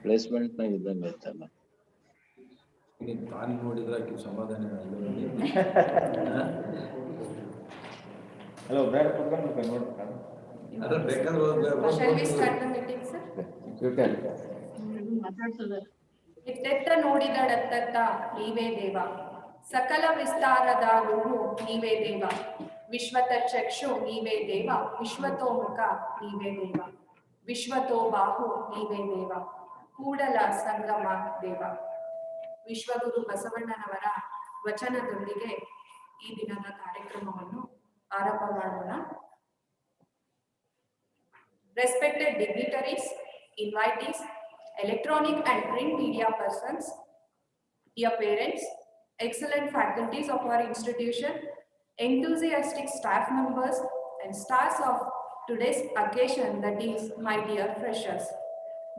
Placement ನಾಗ ಇದ್ದಂಗೆ ಐತಲ್ಲ. ನೀನು ತಾನು ನೋಡಿದ್ರೆ ಆಕೆ ಸಮಾಧಾನ ಹಲೋ ಬೇಡ ಕುತ್ಕೊಂಡು ನೋಡ್ರಿ. ಅದ್ರ ಬೇಕಾದ್ರೆ ಇತ್ತೆತ್ತ ನೋಡಿದಳತ್ತತ್ತ ನೀವೇ ದೇವ, ಸಕಲ ವಿಸ್ತಾರದ ರೂಹು ನೀವೇ ದೇವ, ವಿಶ್ವತ ಚಕ್ಷು ನೀವೇ ದೇವ, ವಿಶ್ವತೋಮುಖ ನೀವೇ ದೇವ, ವಿಶ್ವತೋ ಬಾಹು ನೀವೇ ದೇವ, ಕೂಡಲ ಸಂಗಮ ದೇವ. ವಿಶ್ವಗುರು ಬಸವಣ್ಣನವರ ವಚನದೊಂದಿಗೆ ಈ ದಿನದ ಕಾರ್ಯಕ್ರಮವನ್ನು ಆರಂಭ ಮಾಡೋಣ. Respected dignitaries, invitees, electronic and print media persons, dear parents, excellent faculties of our institution, enthusiastic staff members, and stars of today's occasion, that is, my dear freshers.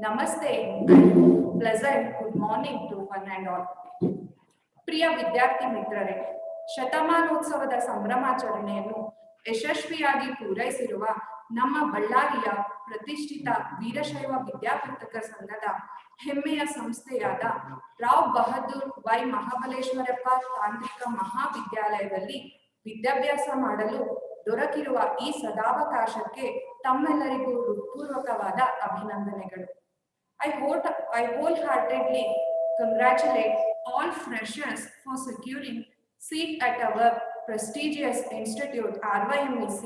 Namaste and pleasant good morning to one and all. ಪ್ರಿಯ ವಿದ್ಯಾರ್ಥಿ ಮಿತ್ರರೇ, ಶತಮಾನೋತ್ಸವದ ಸಂಭ್ರಮಾಚರಣೆಯನ್ನು ಯಶಸ್ವಿಯಾಗಿ ಪೂರೈಸಿರುವ ನಮ್ಮ ಬಳ್ಳಾರಿಯ ಪ್ರತಿಷ್ಠಿತ ವೀರಶೈವ ವಿದ್ಯಾವರ್ತಕ ಸಂಘದ ಹೆಮ್ಮೆಯ ಸಂಸ್ಥೆಯಾದ Rao Bahadur Y Mahabaleshwarappa ತಾಂತ್ರಿಕ ಮಹಾವಿದ್ಯಾಲಯದಲ್ಲಿ ವಿದ್ಯಾಭ್ಯಾಸ ಮಾಡಲು ದೊರಕಿರುವ ಈ ಸದಾವಕಾಶಕ್ಕೆ ತಮ್ಮೆಲ್ಲರಿಗೂ ಹೃತ್ಪೂರ್ವಕವಾದ ಅಭಿನಂದನೆಗಳು. I wholeheartedly congratulate all freshers for securing seat at our prestigious institute RYMEC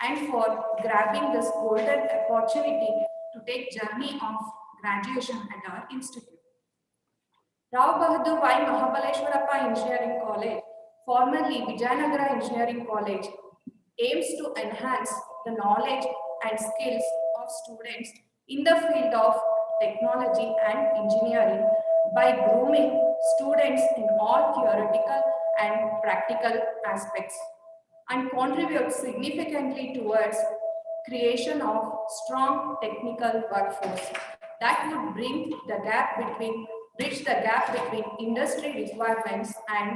and for grabbing this golden opportunity to take journey of graduation at our institute. Rao Bahadur Vai Mahabaleshwarappa Engineering College, formerly Vijayanagara Engineering College, aims to enhance the knowledge and skills of students in the field of technology and engineering by grooming students in all theoretical and practical aspects, and contribute significantly towards creation of strong technical workforce that would bridge the gap between industry requirements and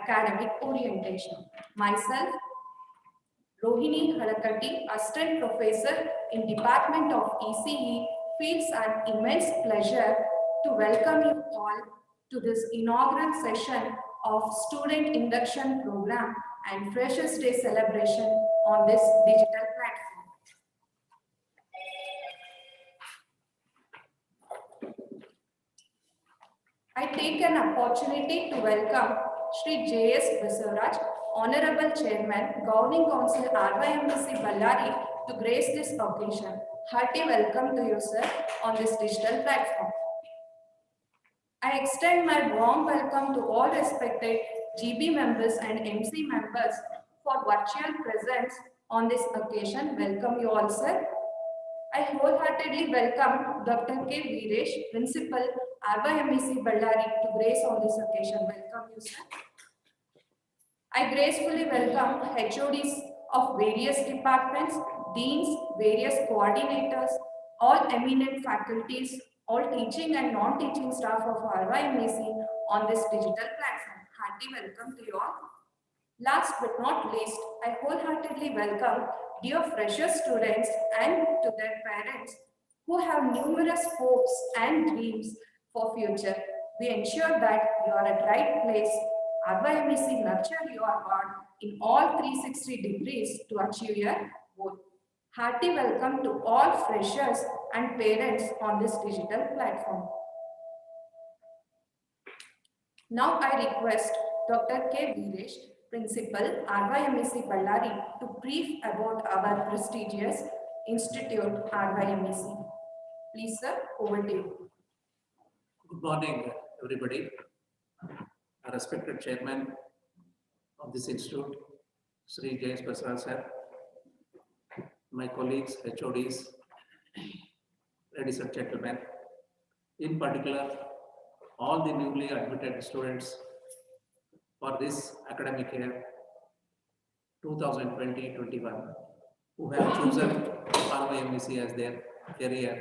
academic orientation. Myself, Rohini Halakatti, Assistant Professor in Department of ECE, feels an immense pleasure to welcome you all to this inaugural session of Student Induction Program and Freshers Day celebration on this digital platform. I take an opportunity to welcome Shri J.S. Basavaraj, Honorable Chairman, Governing Council RYMEC Ballari, to grace this occasion. Hearty welcome to you, sir, on this digital platform. I extend my warm welcome to all respected GB members and MC members for virtual presence on this occasion. Welcome you all, sir. I wholeheartedly welcome Dr. K. Veeresh, Principal, RYMEC Ballari, to grace on this occasion. Welcome you, sir. I gracefully welcome HODs of various departments, deans, various coordinators, all eminent faculties, all teaching and non-teaching staff of RYMEC on this digital platform. Hearty welcome to you all. Last but not least, I wholeheartedly welcome dear fresher students and to their parents who have numerous hopes and dreams for future. We ensure that you are at right place. RYMEC nurture your heart in all 360 degrees to achieve your goal. Hearty welcome to all freshers and parents on this digital platform. Now I request Dr. K. Veeresh, Principal, RYMEC Ballari, to brief about our prestigious institute, RYMEC. Please, sir, over to you. Good morning, everybody. Our respected chairman of this institute, Sri J.S. Basavaraj sir, my colleagues, HODs, ladies and gentlemen, in particular, all the newly admitted students for this academic year 2020-21 who have chosen RYMEC as their career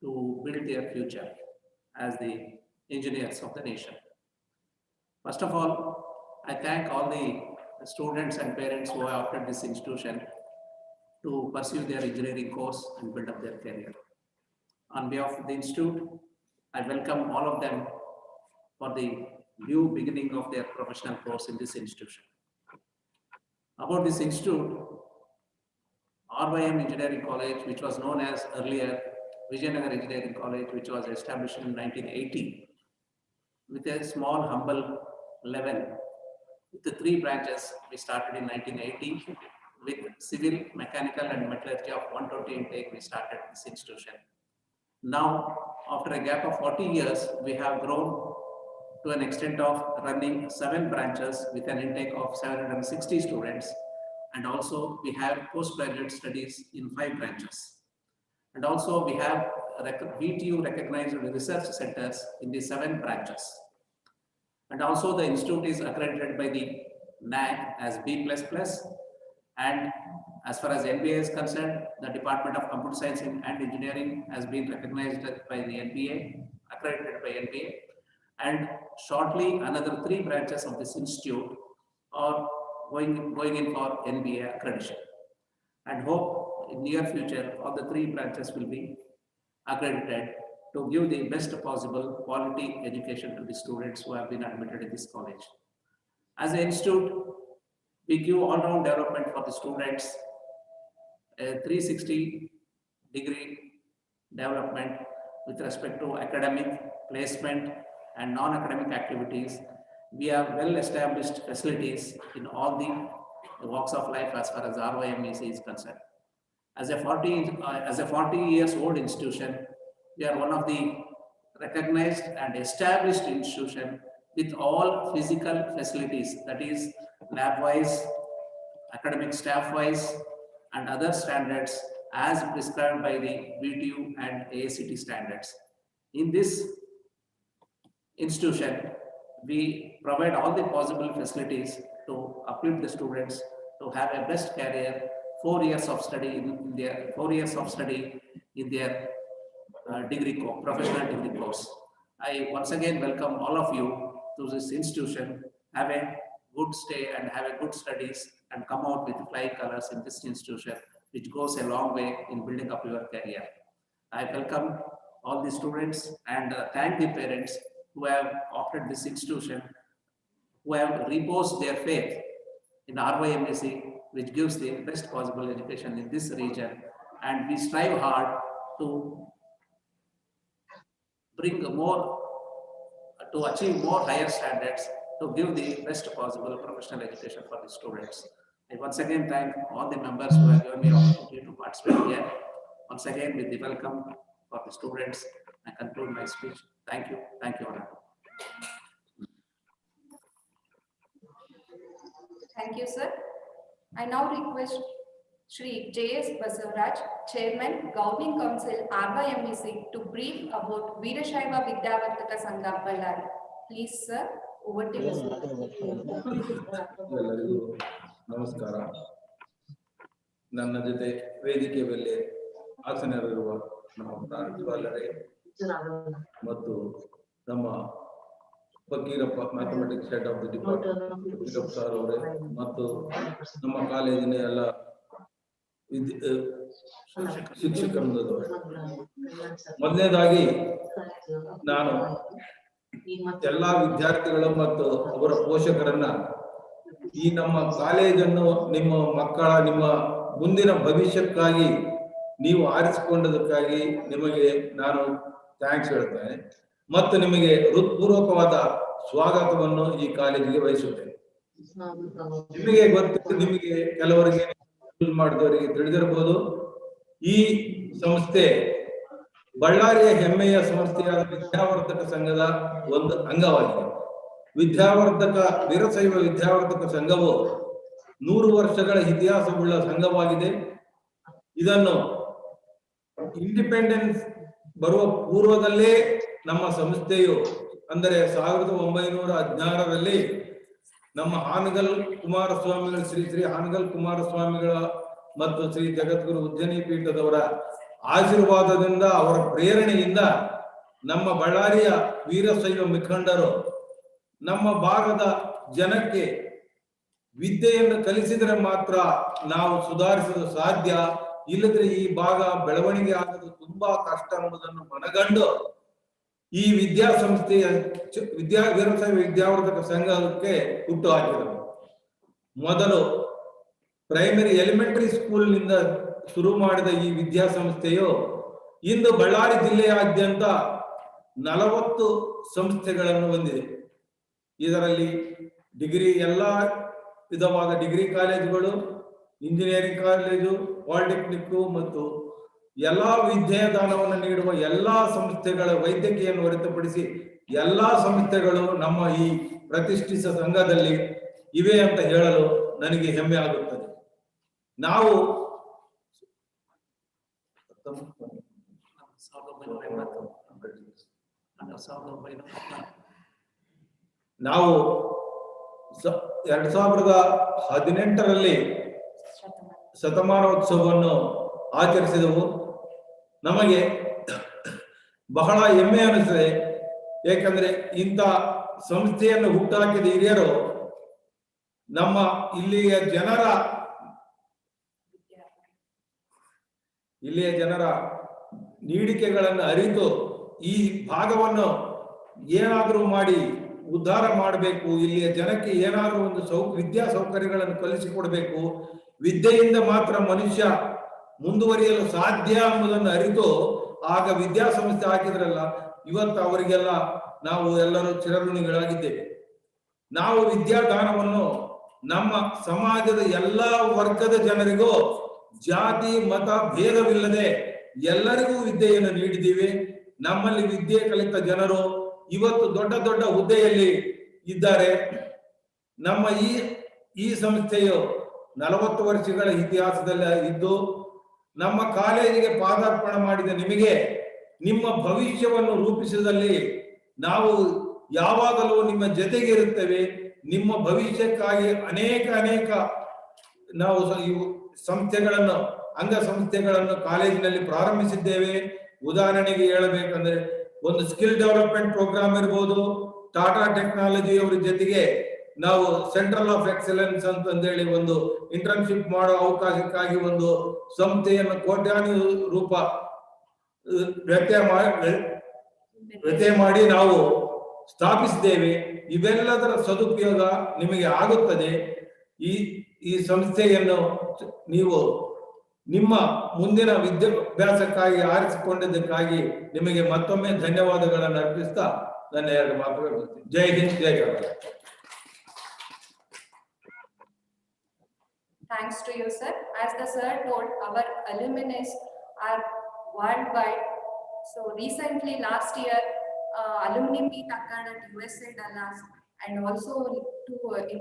to build their future as the engineers of the nation. First of all, I thank all the students and parents who have opted this institution to pursue their engineering course and build up their career. On behalf of the institute, I welcome all of them for the new beginning of their professional course in this institution. About this institute, RYM Engineering College, which was known as earlier Vijayanagar Engineering College, which was established in 1980, with a small, humble level, with the 3 branches. We started in 1980 with civil, mechanical, and metallurgy of 120 intake. We started this institution. Now, after a gap of 40 years, we have grown to an extent of running 7 branches with an intake of 760 students. And also we have postgraduate studies in 5 branches. And also we have VTU recognized research centers in the 7 branches. And also the institute is accredited by the NAAC as B++. And as far as NBA is concerned, the Department of Computer Science and Engineering has been recognized by the NBA, accredited by NBA. And shortly another 3 branches of this institute are going in for NBA accreditation. And hope in near future all the 3 branches will be accredited to give the best possible quality education to the students who have been admitted in this college. As an institute, we give all-round development for the students, a 360-degree development with respect to academic, placement, and non-academic activities. We have well-established facilities in all the walks of life as far as RYMEC is concerned. As a 40 years old institution, we are one of the recognized and established institution with all physical facilities, that is lab-wise, academic staff-wise, and other standards as prescribed by the VTU and AICTE standards. In this institution, we provide all the possible facilities to uplift the students to have a best career, 4 years of study in their professional degree course. I once again welcome all of you to this institution. Have a good stay and have a good studies and come out with flying colors in this institution, which goes a long way in building up your career. I welcome all the students and thank the parents who have opted this institution, who have reposed their faith in RYMEC, which gives the best possible education in this region. And we strive hard to bring more, to achieve more higher standards, to give the best possible professional education for the students. I once again thank all the members who have given me the opportunity to participate here. Once again, with the welcome for the students, I conclude my speech. Thank you. Thank you, Honorable. Thank you, sir. I now request Shri J.S. Basavaraj, Chairman, Governing Council, RYMEC, to brief about Veerashaiva Vidyavartaka Sangha Ballari. Please, sir, over to you. ಎಲ್ಲರಿಗೂ ನಮಸ್ಕಾರ. ನನ್ನ ಜೊತೆ ವೇದಿಕೆ ಮೇಲೆ ಆಸನರಿರುವ ನಮ್ಮ ಪ್ರಾಂಶುಪಾಲರೇ ಮತ್ತು ನಮ್ಮ Fakirappa mathematics head of the department Fakirappa sir ಅವರೇ ಮತ್ತು ನಮ್ಮ ಕಾಲೇಜಿನ ಎಲ್ಲ ಶಿಕ್ಷಕರೇ, ಮೊದಲನೇದಾಗಿ ನಾನು ಎಲ್ಲಾ ವಿದ್ಯಾರ್ಥಿಗಳು ಮತ್ತು ಅವರ ಪೋಷಕರನ್ನ ಈ ನಮ್ಮ ಕಾಲೇಜನ್ನು ನಿಮ್ಮ ಮಕ್ಕಳ ನಿಮ್ಮ ಮುಂದಿನ ಭವಿಷ್ಯಕ್ಕಾಗಿ ನೀವು ಆರಿಸಿಕೊಂಡದಕ್ಕಾಗಿ ನಿಮಗೆ ನಾನು ಥ್ಯಾಂಕ್ಸ್ ಹೇಳ್ತೇನೆ ಮತ್ತು ನಿಮಗೆ ಹೃತ್ಪೂರ್ವಕವಾದ ಸ್ವಾಗತವನ್ನು ಈ ಕಾಲೇಜಿಗೆ ಬಯಸುತ್ತೇನೆ. ನಿಮಗೆ ಗೊತ್ತು, ನಿಮಗೆ ಕೆಲವರಿಗೆ ಮಾಡಿದವರಿಗೆ ತಿಳಿದಿರಬಹುದು, ಈ ಸಂಸ್ಥೆ ಬಳ್ಳಾರಿಯ ಹೆಮ್ಮೆಯ ಸಂಸ್ಥೆಯಾದ ವಿದ್ಯಾವರ್ಧಕ ಸಂಘದ ಒಂದು ಅಂಗವಾಗಿದೆ. ವೀರಶೈವ ವಿದ್ಯಾವರ್ಧಕ ಸಂಘವು 100 ವರ್ಷಗಳ ಇತಿಹಾಸವುಳ್ಳ ಸಂಘವಾಗಿದೆ. ಇದನ್ನು ಇಂಡಿಪೆಂಡೆನ್ಸ್ ಬರುವ ಪೂರ್ವದಲ್ಲೇ ನಮ್ಮ ಸಂಸ್ಥೆಯು, ಅಂದರೆ 1916ರಲ್ಲಿ ನಮ್ಮ ಹಾನಗಲ್ ಕುಮಾರಸ್ವಾಮಿಗಳು, ಶ್ರೀ ಹಾನಗಲ್ ಕುಮಾರಸ್ವಾಮಿಗಳ ಮತ್ತು ಶ್ರೀ ಜಗದ್ಗುರು ಉಜ್ಜನಿ ಪೀಠದವರ ಆಶೀರ್ವಾದದಿಂದ, ಅವರ ಪ್ರೇರಣೆಯಿಂದ ನಮ್ಮ ಬಳ್ಳಾರಿಯ ವೀರಶೈವ ಮುಖಂಡರು ನಮ್ಮ ಭಾಗದ ಜನಕ್ಕೆ ವಿದ್ಯೆಯನ್ನು ಕಲಿಸಿದರೆ ಮಾತ್ರ ನಾವು ಸುಧಾರಿಸಲು ಸಾಧ್ಯ, ಇಲ್ಲದ್ರೆ ಈ ಭಾಗ ಬೆಳವಣಿಗೆ ಆಗೋದು ತುಂಬಾ ಕಷ್ಟ ಎಂಬುದನ್ನು ಮನಗಂಡು ಈ ವಿದ್ಯಾಸಂಸ್ಥೆಯ ವೀರಶೈವ ವಿದ್ಯಾವರ್ಧಕ ಸಂಘಕ್ಕೆ ಹುಟ್ಟು ಹಾಕಿದರು. ಮೊದಲು ಪ್ರೈಮರಿ ಎಲಿಮೆಂಟರಿ ಸ್ಕೂಲ್ನಿಂದ ಶುರು ಮಾಡಿದ ಈ ವಿದ್ಯಾಸಂಸ್ಥೆಯು ಇಂದು ಬಳ್ಳಾರಿ ಜಿಲ್ಲೆಯಾದ್ಯಂತ 40 ಸಂಸ್ಥೆಗಳನ್ನು ಹೊಂದಿದೆ. ಇದರಲ್ಲಿ ಡಿಗ್ರಿ ಎಲ್ಲ ವಿಧವಾದ ಡಿಗ್ರಿ ಕಾಲೇಜುಗಳು, ಇಂಜಿನಿಯರಿಂಗ್ ಕಾಲೇಜು, ಪಾಲಿಟೆಕ್ನಿಕ್ ಮತ್ತು ಎಲ್ಲಾ ವಿದ್ಯಾದಾನವನ್ನು ನೀಡುವ ಎಲ್ಲಾ ಸಂಸ್ಥೆಗಳ ವೈದ್ಯಕೀಯನ್ನು ಹೊರತುಪಡಿಸಿ ಎಲ್ಲಾ ಸಂಸ್ಥೆಗಳು ನಮ್ಮ ಈ ಪ್ರತಿಷ್ಠಿತ ಸಂಘದಲ್ಲಿ ಇವೆ ಅಂತ ಹೇಳಲು ನನಗೆ ಹೆಮ್ಮೆ ಆಗುತ್ತದೆ. ನಾವು ನಾವು 2018ರಲ್ಲಿ ಶತಮಾನೋತ್ಸವವನ್ನು ಆಚರಿಸಿದೆವು. ನಮಗೆ ಬಹಳ ಹೆಮ್ಮೆ ಅನಿಸುತ್ತದೆ. ಏಕೆಂದ್ರೆ ಇಂಥ ಸಂಸ್ಥೆಯನ್ನು ಹುಟ್ಟಾಕಿದ ಹಿರಿಯರು ನಮ್ಮ ಇಲ್ಲಿಯ ಜನರ ನೀಡಿಕೆಗಳನ್ನು ಅರಿತು ಈ ಭಾಗವನ್ನು ಏನಾದರೂ ಮಾಡಿ ಉದ್ಧಾರ ಮಾಡಬೇಕು, ಇಲ್ಲಿಯ ಜನಕ್ಕೆ ಏನಾದರೂ ಒಂದು ವಿದ್ಯಾ ಸೌಕರ್ಯಗಳನ್ನು ಕಲಿಸಿಕೊಡಬೇಕು, ವಿದ್ಯೆಯಿಂದ ಮಾತ್ರ ಮನುಷ್ಯ ಮುಂದುವರಿಯಲು ಸಾಧ್ಯ ಎಂಬುದನ್ನು ಅರಿತು ಆಗ ವಿದ್ಯಾಸಂಸ್ಥೆ ಹಾಕಿದ್ರಲ್ಲ, ಇವತ್ತು ಅವರಿಗೆಲ್ಲ ನಾವು ಎಲ್ಲರೂ ಚಿರಋಣಿಗಳಾಗಿದ್ದೇವೆ. ನಾವು ವಿದ್ಯಾದಾನವನ್ನು ನಮ್ಮ ಸಮಾಜದ ಎಲ್ಲಾ ವರ್ಗದ ಜನರಿಗೂ ಜಾತಿ ಮತ ಭೇದವಿಲ್ಲದೆ ಎಲ್ಲರಿಗೂ ವಿದ್ಯೆಯನ್ನು ನೀಡಿದ್ದೀವಿ. ನಮ್ಮಲ್ಲಿ ವಿದ್ಯೆ ಕಲಿತ ಜನರು ಇವತ್ತು ದೊಡ್ಡ ದೊಡ್ಡ ಹುದ್ದೆಯಲ್ಲಿ ಇದ್ದಾರೆ. ನಮ್ಮ ಈ ಸಂಸ್ಥೆಯು 40 ವರ್ಷಗಳ ಇತಿಹಾಸದಲ್ಲಿ ಇದ್ದು ನಮ್ಮ ಕಾಲೇಜಿಗೆ ಪಾದಾರ್ಪಣೆ ಮಾಡಿದ ನಿಮಗೆ ನಿಮ್ಮ ಭವಿಷ್ಯವನ್ನು ರೂಪಿಸುವುದಲ್ಲಿ ನಾವು ಯಾವಾಗಲೂ ನಿಮ್ಮ ಜೊತೆಗೆ ಇರುತ್ತೇವೆ. ನಿಮ್ಮ ಭವಿಷ್ಯಕ್ಕಾಗಿ ಅನೇಕ ನಾವು ಸಂಸ್ಥೆಗಳನ್ನು ಅಂಗ ಸಂಸ್ಥೆಗಳನ್ನು ಕಾಲೇಜಿನಲ್ಲಿ ಪ್ರಾರಂಭಿಸಿದ್ದೇವೆ. ಉದಾಹರಣೆಗೆ ಹೇಳಬೇಕಂದ್ರೆ ಒಂದು ಸ್ಕಿಲ್ ಡೆವಲಪ್ಮೆಂಟ್ ಪ್ರೋಗ್ರಾಮ್ ಇರ್ಬೋದು, ಟಾಟಾ ಟೆಕ್ನಾಲಜಿ ಅವರ ಜೊತೆಗೆ ನಾವು ಸೆಂಟ್ರಲ್ ಆಫ್ ಎಕ್ಸಲೆನ್ಸ್ ಅಂತಂದೇಳಿ ಒಂದು ಇಂಟರ್ನ್ಶಿಪ್ ಮಾಡೋ ಅವಕಾಶಕ್ಕಾಗಿ ಒಂದು ಸಂಸ್ಥೆಯನ್ನು ಕೋಟ್ಯಾನು ರೂಪ ವ್ಯತ್ಯಯ ಮಾಡಿ ನಾವು ಸ್ಥಾಪಿಸಿದ್ದೇವೆ. ಇವೆಲ್ಲದರ ಸದುಪಯೋಗ ನಿಮಗೆ ಆಗುತ್ತದೆ. ಈ ಸಂಸ್ಥೆಯನ್ನು ನೀವು ನಿಮ್ಮ ಮುಂದಿನ ವಿದ್ಯಾಭ್ಯಾಸಕ್ಕಾಗಿ ಆರಿಸಿಕೊಂಡಿದ್ದಕ್ಕಾಗಿ ನಿಮಗೆ ಮತ್ತೊಮ್ಮೆ ಧನ್ಯವಾದಗಳನ್ನು ಅರ್ಪಿಸ್ತಾ ನನ್ನ 2 ಮಾತುಗಳು. ಜೈ ಹಿಂದ್, ಜೈ Karnataka. Thanks to you, sir. As the sir told, our alumni are worldwide. So recently, last year, alumni meet occurred at USA Dallas, and also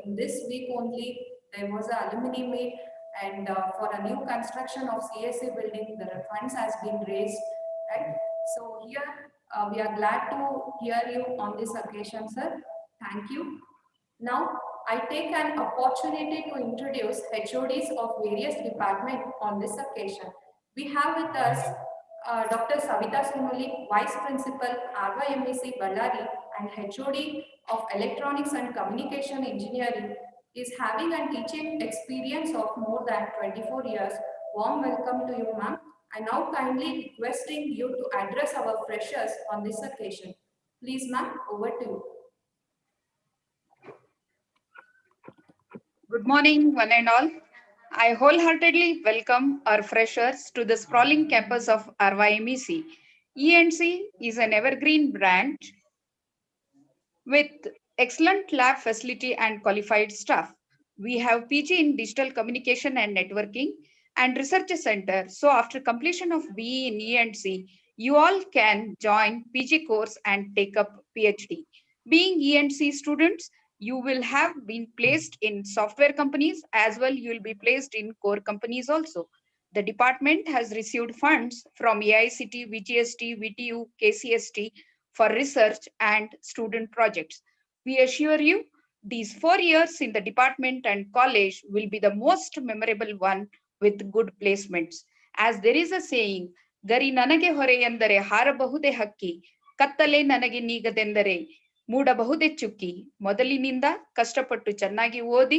in this week only there was an alumni meet, and for a new construction of CSA building, the funds has been raised. Right. So here we are glad to hear you on this occasion, sir. Thank you. Now, I take an opportunity to introduce HODs of various departments on this occasion. We have with us Dr. Savita Sumali, Vice Principal, RYMEC Ballari, and HOD of Electronics and Communication Engineering, is having a teaching experience of more than 24 years. Warm welcome to you, ma'am. I now kindly requesting you to address our freshers on this occasion. Please, ma'am, over to you. Good morning, one and all. I wholeheartedly welcome our freshers to the sprawling campus of RYMEC. ENC is an evergreen branch with excellent lab facility and qualified staff. We have PG in Digital Communication and Networking and Research Center. So after completion of BE in ENC, you all can join PG course and take up PhD. Being ENC students, you will have been placed in software companies as well. You will be placed in core companies also. The department has received funds from AICT, VGST, VTU, KCST for research and student projects. We assure you these 4 years in the department and college will be the most memorable one with good placements. As there is a saying, Gari nanage hore endare harabahude hakki, kattale nanage neegadendare ಮೂಡಬಹುದೇ ಚುಕ್ಕಿ. ಮೊದಲಿನಿಂದ ಕಷ್ಟಪಟ್ಟು ಚೆನ್ನಾಗಿ ಓದಿ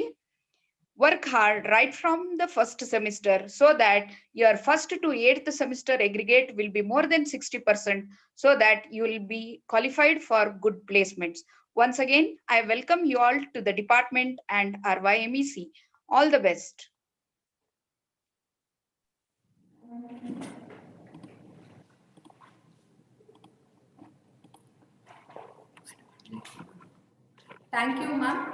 Work hard right from the first semester so that your first to eighth semester aggregate will be more than 60% so that you will be qualified for good placements. Once again, I welcome you all to the department and RYMEC. All the best. Thank you, ma'am.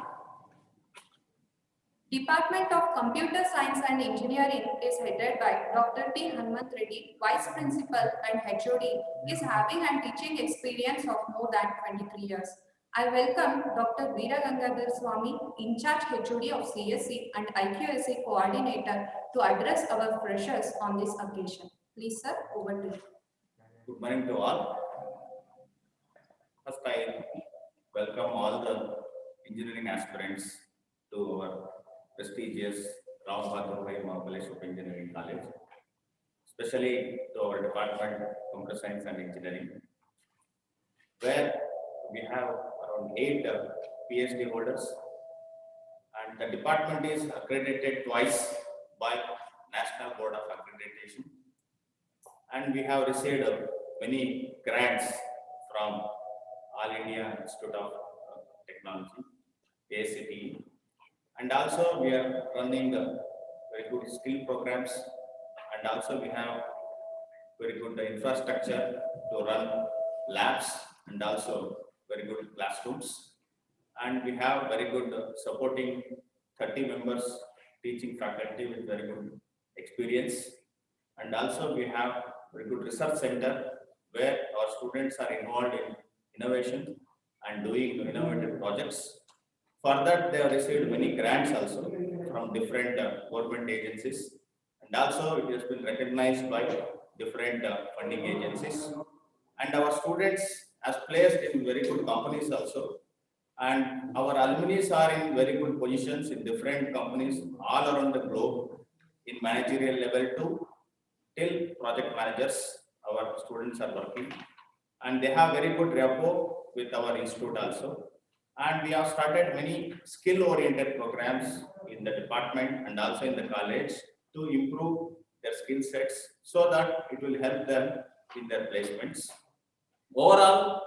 Department of Computer Science and Engineering is headed by Dr. T. Hanmant Reddy, Vice Principal and HOD, is having and teaching experience of more than 23 years. I welcome Dr. Veera Gangadhar Swami, in charge HOD of CSE and IQSE coordinator, to address our freshers on this occasion. Please, sir, over to you. Good morning to all. First, I welcome all the engineering aspirants to our prestigious Rao Bahadur Bhai Mahapalesh of Engineering College, especially to our department, Computer Science and Engineering, where we have around 8 PhD holders, and the department is accredited twice by National Board of Accreditation, and we have received many grants from All India Institute of Technology, ACTE, and also we are running very good skill programs, and also we have very good infrastructure to run labs and also very good classrooms, and we have very good supporting 30 members teaching faculty with very good experience, and also we have very good research center where our students are involved in innovation and doing innovative projects. For that, they have received many grants also from different government agencies, and also it has been recognized by different funding agencies. And our students has placed in very good companies also, and our alumni are in very good positions in different companies all around the globe in managerial level too, till project managers. Our students are working, and they have very good rapport with our institute also. And we have started many skill-oriented programs in the department and also in the college to improve their skill sets so that it will help them in their placements. Overall,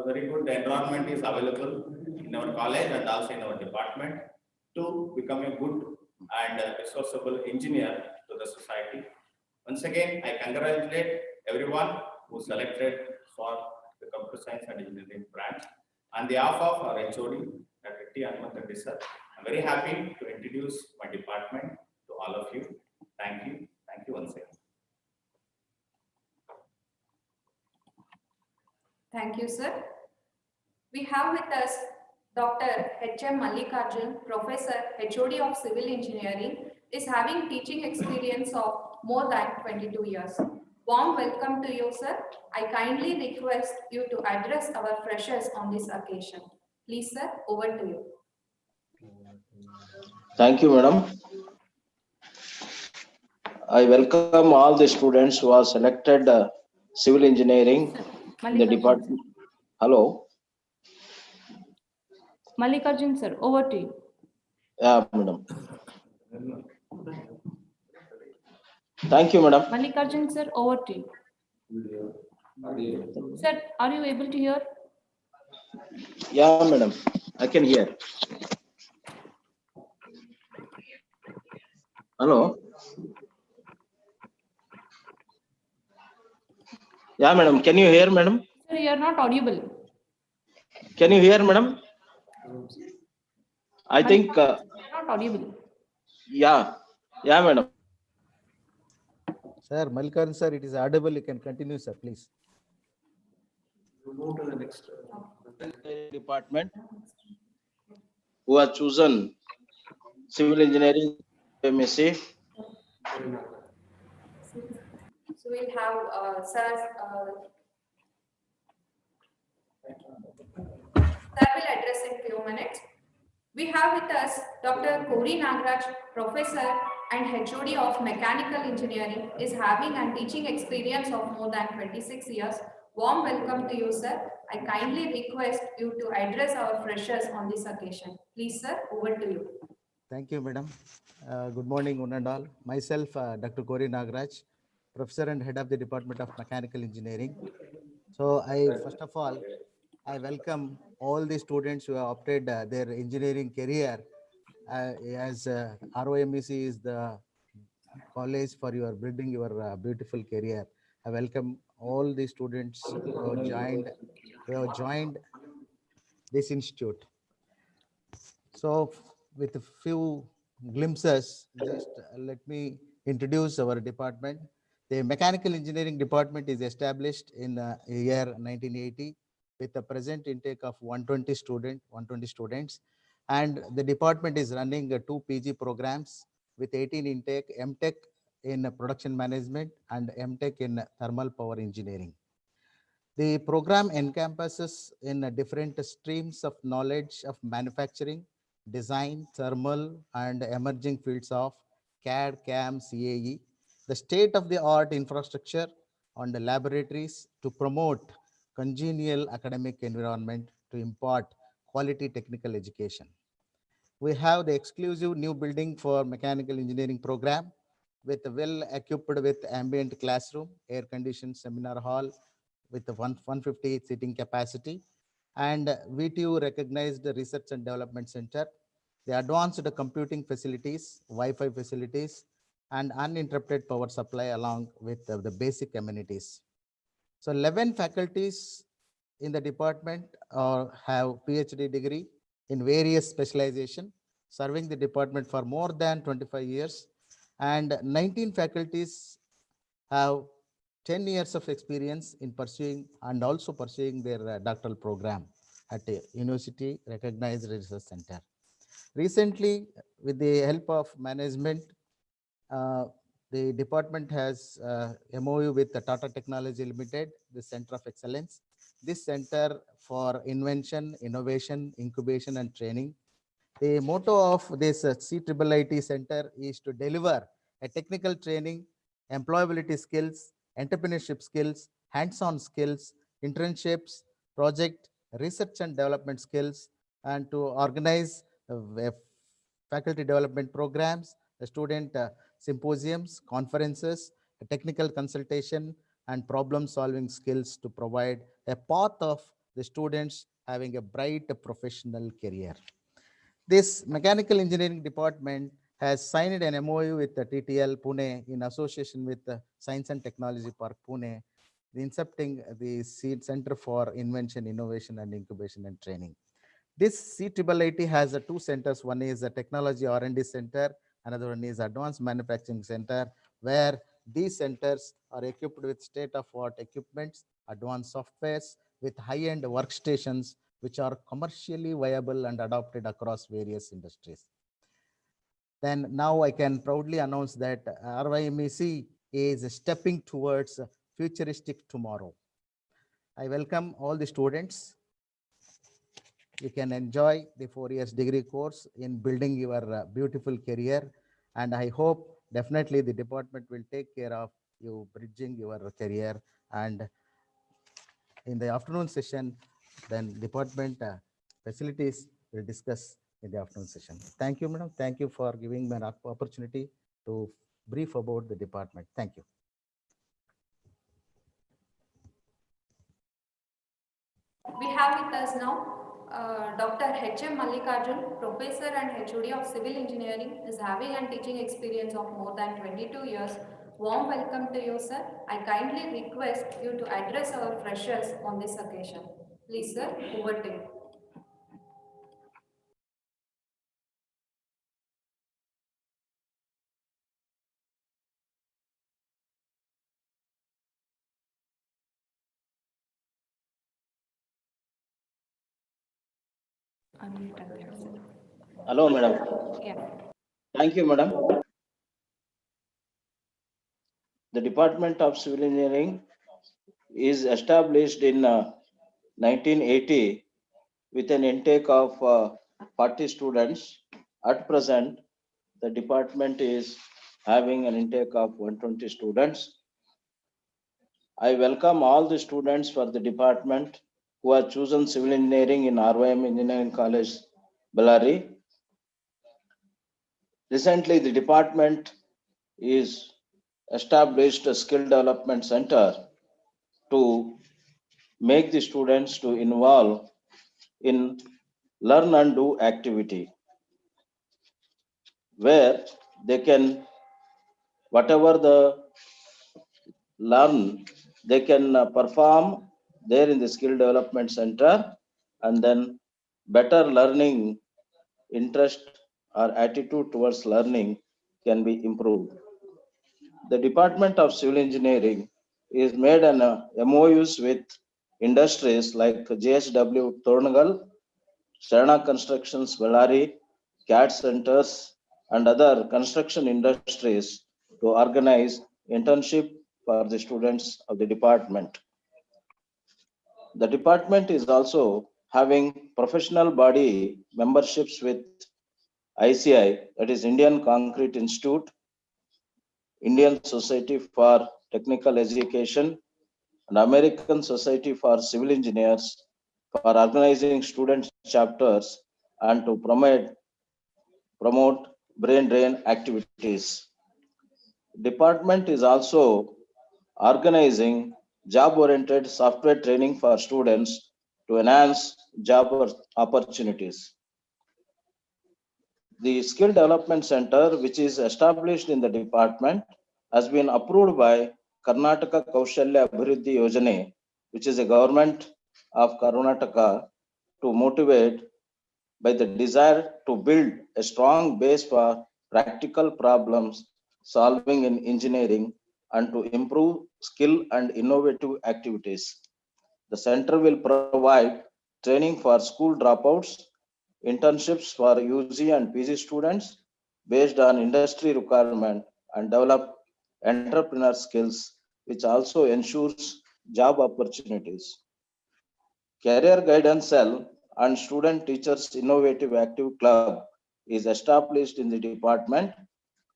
very good environment is available in our college and also in our department to become a good and resourceable engineer to the society. Once again, I congratulate everyone who selected for the Computer Science and Engineering branch. On behalf of our HOD, Dr. T. Hanmant Reddy sir, I'm very happy to introduce my department to all of you. Thank you. Thank you once again. Thank you, sir. We have with us Dr. H.M. Mallikarjun, Professor, HOD of Civil Engineering, is having teaching experience of more than 22 years. Warm welcome to you, sir. I kindly request you to address our freshers on this occasion. Please, sir, over to you. Thank you, madam. I welcome all the students who are selected civil engineering in the department. Hello. Mallikarjun sir, over to you. Yeah, madam. Thank you, madam. Mallikarjun sir, over to you. Video, audio. Sir, are you able to hear? Yeah, madam. I can hear. Hello. Yeah, madam. Can you hear, madam? Sir, you are not audible. Can you hear, madam? I think, You are not audible. yeah, madam. Sir, Mallikarjun sir, it is audible. You can continue, sir, please. We'll move to the next. Department who have chosen civil engineering MSc. So we'll have sir will address in few minutes. We have with us Dr. Kori Nagraj, Professor and HOD of Mechanical Engineering, is having and teaching experience of more than 26 years. Warm welcome to you, sir. I kindly request you to address our freshers on this occasion. Please, sir, over to you. Thank you, madam. Good morning, one and all. Myself, Dr. Kori Nagraj, Professor and Head of the Department of Mechanical Engineering. So first of all, I welcome all the students who have opted their engineering career as ROMEC is the college for your building your beautiful career. I welcome all the students who have joined this institute. So with a few glimpses, just let me introduce our department. The Mechanical Engineering Department is established in the year 1980 with a present intake of 120 students. And the department is running two PG programs with 18 intake, MTech in production management and MTech in thermal power engineering. The program encompasses in different streams of knowledge of manufacturing, design, thermal, and emerging fields of CAD, CAM, CAE, the state-of-the-art infrastructure on the laboratories to promote congenial academic environment to impart quality technical education. We have the exclusive new building for mechanical engineering program with well equipped with ambient classroom, air-conditioned seminar hall, with a 150 seating capacity, and VTU recognized research and development center, the advanced computing facilities, Wi-Fi facilities, and uninterrupted power supply along with the basic amenities. So 11 faculties in the department have PhD degree in various specialization, serving the department for more than 25 years, and 19 faculties have 10 years of experience in pursuing and also pursuing their doctoral program at a university recognized research center. Recently, with the help of management, uh, the department has MOU with the Tata Technology Limited, the Center of Excellence. This center for invention, innovation, incubation, and training. The motto of this CIIIT Center is to deliver a technical training, employability skills, entrepreneurship skills, hands-on skills, internships, project, research and development skills, and to organize faculty development programs, student symposiums, conferences, technical consultation, and problem-solving skills to provide a path of the students having a bright professional career. This mechanical engineering department has signed an MOU with the TTL Pune in association with the Science and Technology Park Pune, incepting the Seed Center for Invention, Innovation, and Incubation and Training. This CIIIT has two centers. One is a Technology R&D Center, another one is Advanced Manufacturing Center, where these centers are equipped with state-of-art equipments, advanced softwares, with high-end workstations, which are commercially viable and adopted across various industries. Then now I can proudly announce that RYMEC is stepping towards a futuristic tomorrow. I welcome all the students. You can enjoy the 4 years degree course in building your beautiful career. And I hope definitely the department will take care of you bridging your career. And in the afternoon session, then department facilities will discuss in the afternoon session. Thank you, madam. Thank you for giving me an opportunity to brief about the department. Thank you. We have with us now Dr. H.M. Mallikarjun, Professor and HOD of Civil Engineering, is having and teaching experience of more than 22 years. Warm welcome to you, sir. I kindly request you to address our freshers on this occasion. Please, sir, over to you. Hello, madam. Yeah. Thank you, madam. The Department of Civil Engineering is established in 1980 with an intake of 40 students. At present, the department is having an intake of 120 students. I welcome all the students for the department who have chosen civil engineering in RYM Engineering College, Bellary. Recently, the department is established a skill development center to make the students to involve in learn and do activity, where they can, whatever the learn, they can perform there in the skill development center, and then better learning interest or attitude towards learning can be improved. The Department of Civil Engineering is made an MOUs with industries like JSW Tornagal, Sharana Constructions Bellary, CAT centers, and other construction industries to organize internship for the students of the department. The department is also having professional body memberships with ICI, that is Indian Concrete Institute, Indian Society for Technical Education, and American Society for Civil Engineers for organizing student chapters and to promote brain drain activities. Department is also organizing job-oriented software training for students to enhance job opportunities. The Skill Development Center, which is established in the department, has been approved by Karnataka Kaushalya Abhiruddhi Yojana, which is a government of Karnataka, to motivate by the desire to build a strong base for practical problems solving in engineering and to improve skill and innovative activities. The center will provide training for school dropouts, internships for UG and PG students based on industry requirement, and develop entrepreneur skills, which also ensures job opportunities. Career Guidance Cell and Student Teachers Innovative Active Club is established in the department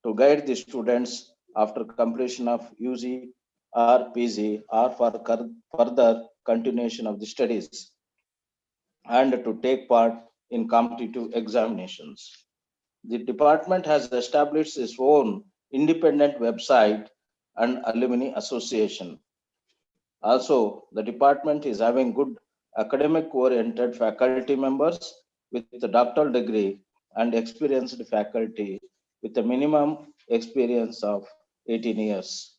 to guide the students after completion of UG or PG or for further continuation of the studies and to take part in competitive examinations. The department has established its own independent website and alumni association. Also, the department is having good academic oriented faculty members with the doctoral degree and experienced faculty with a minimum experience of 18 years.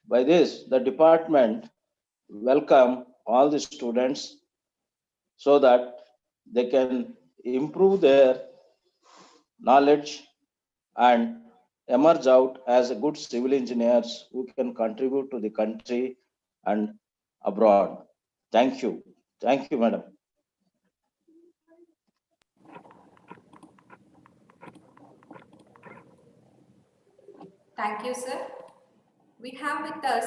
By this, the department welcome all the students so that they can improve their knowledge and emerge out as a good civil engineers who can contribute to the country and abroad. Thank you. Thank you, madam. Thank you, sir. We have with us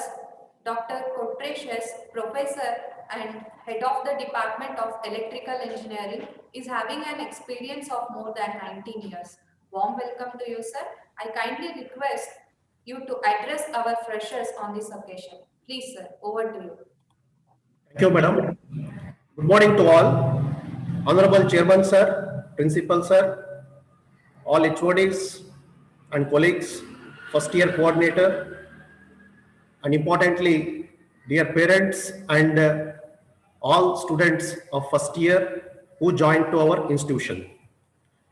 Dr. Kotresius, Professor and Head of the Department of Electrical Engineering, is having an experience of more than 19 years. Warm welcome to you, sir. I kindly request you to address our freshers on this occasion. Please, sir, over to you. Thank you, madam. Good morning to all. Honorable Chairman, sir, Principal, sir, all HODs and colleagues, first year coordinator, and importantly, dear parents and all students of first year who joined to our institution.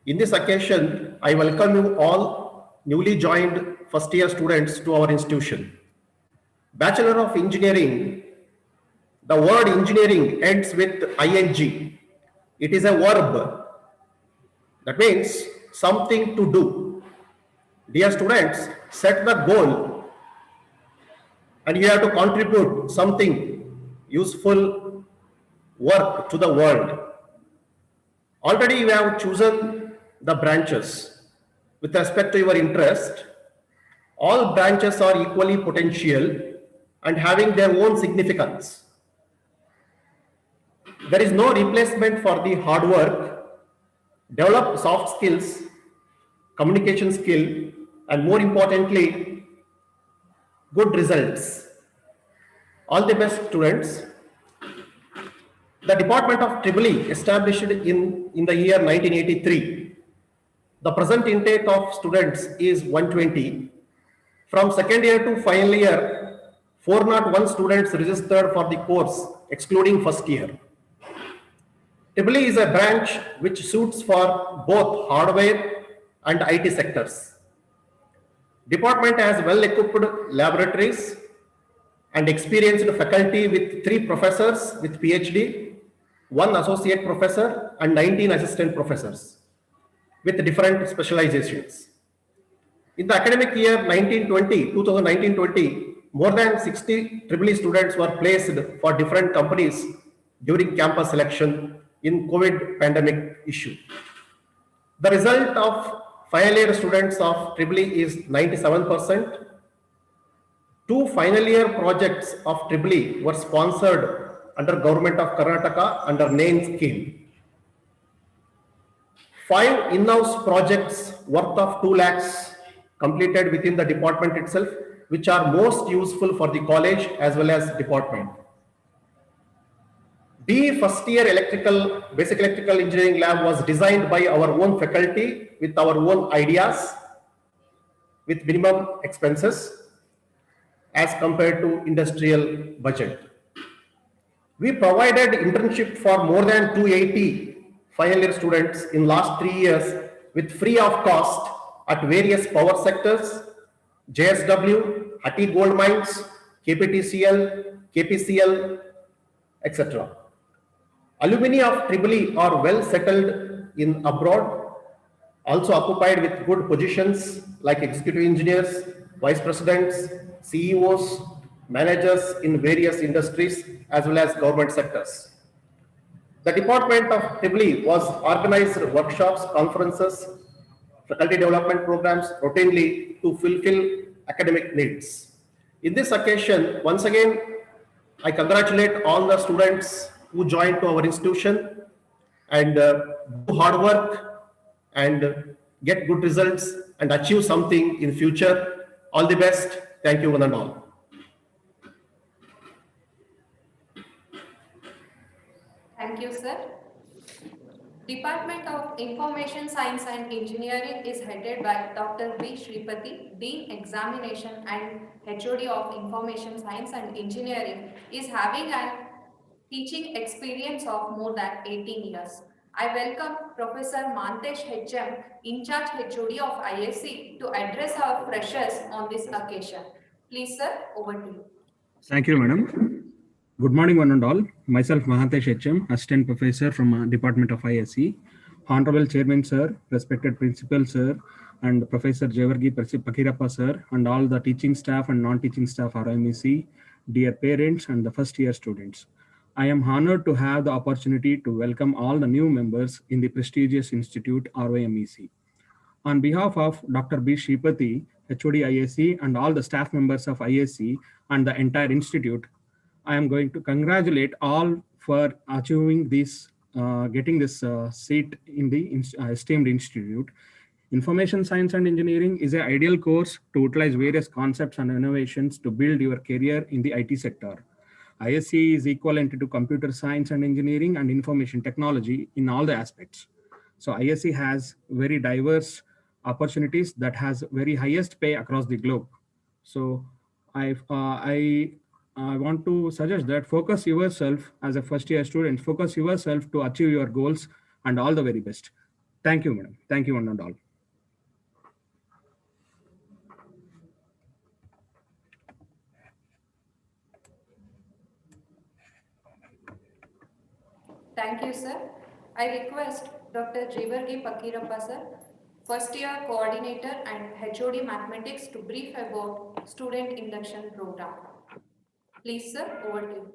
In this occasion, I welcome you all newly joined first year students to our institution. Bachelor of Engineering, the word engineering ends with ing. It is a verb. That means something to do. Dear students, set the goal and you have to contribute something useful work to the world. Already you have chosen the branches with respect to your interest. All branches are equally potential and having their own significance. There is no replacement for the hard work. Develop soft skills, communication skill, and more importantly, good results. All the best, students. The Department of EEE, established in the year 1983, The present intake of students is 120. From second year to final year, 401 students registered for the course, excluding first year. EEE is a branch which suits for both hardware and IT sectors. Department has well-equipped laboratories and experienced faculty with 3 professors with PhD, 1 associate professor and 19 assistant professors with different specializations. In the academic year 2019-20, more than 60 EEE students were placed for different companies during campus selection in COVID pandemic issue. The result of final year students of EEE is 97%. 2 final year projects of EEE were sponsored under Government of Karnataka under NAIN scheme. 5 in-house projects worth of 2 lakhs completed within the department itself, which are most useful for the college as well as department. B first year basic electrical engineering lab was designed by our own faculty with our own ideas with minimum expenses as compared to industrial budget. We provided internship for more than 280 final year students in last 3 years with free of cost at various power sectors, JSW, Hatti Gold Mines, KPTCL, KPCL, etc. Alumni of EEE are well settled in abroad, also occupied with good positions like executive engineers, vice presidents, CEOs, managers in various industries as well as government sectors. The department of EEE was organized workshops, conferences, faculty development programs routinely to fulfill academic needs. In this occasion, once again, I congratulate all the students who joined to our institution and do hard work and get good results and achieve something in future. All the best. Thank you one and all. Thank you, sir. Department of Information Science and Engineering is headed by Dr. B. Shripati, Dean Examination and HOD of Information Science and Engineering, is having a teaching experience of more than 18 years. I welcome Professor Mantesh HM, in charge HOD of ISC, to address our freshers on this occasion. Please, sir, over to you. Thank you, madam. Good morning, one and all. Myself, Mahatesh HM, Assistant Professor from Department of ISC. Honorable Chairman, sir, respected Principal, sir, and Professor Jevargi Pakirappa, sir, and all the teaching staff and non-teaching staff of RIMEC, dear parents and the first year students. I am honored to have the opportunity to welcome all the new members in the prestigious institute RIMEC. On behalf of Dr. B. Shripati, HOD ISC, and all the staff members of ISC and the entire institute, I am going to congratulate all for achieving this, getting this seat in the esteemed institute. Information Science and Engineering is an ideal course to utilize various concepts and innovations to build your career in the IT sector. ISC is equivalent to computer science and engineering and information technology in all the aspects. So ISC has very diverse opportunities that has very highest pay across the globe. So I want to suggest that focus yourself as a first year student, focus yourself to achieve your goals, and all the very best. Thank you, madam. Thank you, one and all. Thank you, sir. I request Dr. Jevargi Pakirappa, sir, first year coordinator and HOD mathematics, to brief about student induction program. Please, sir, over to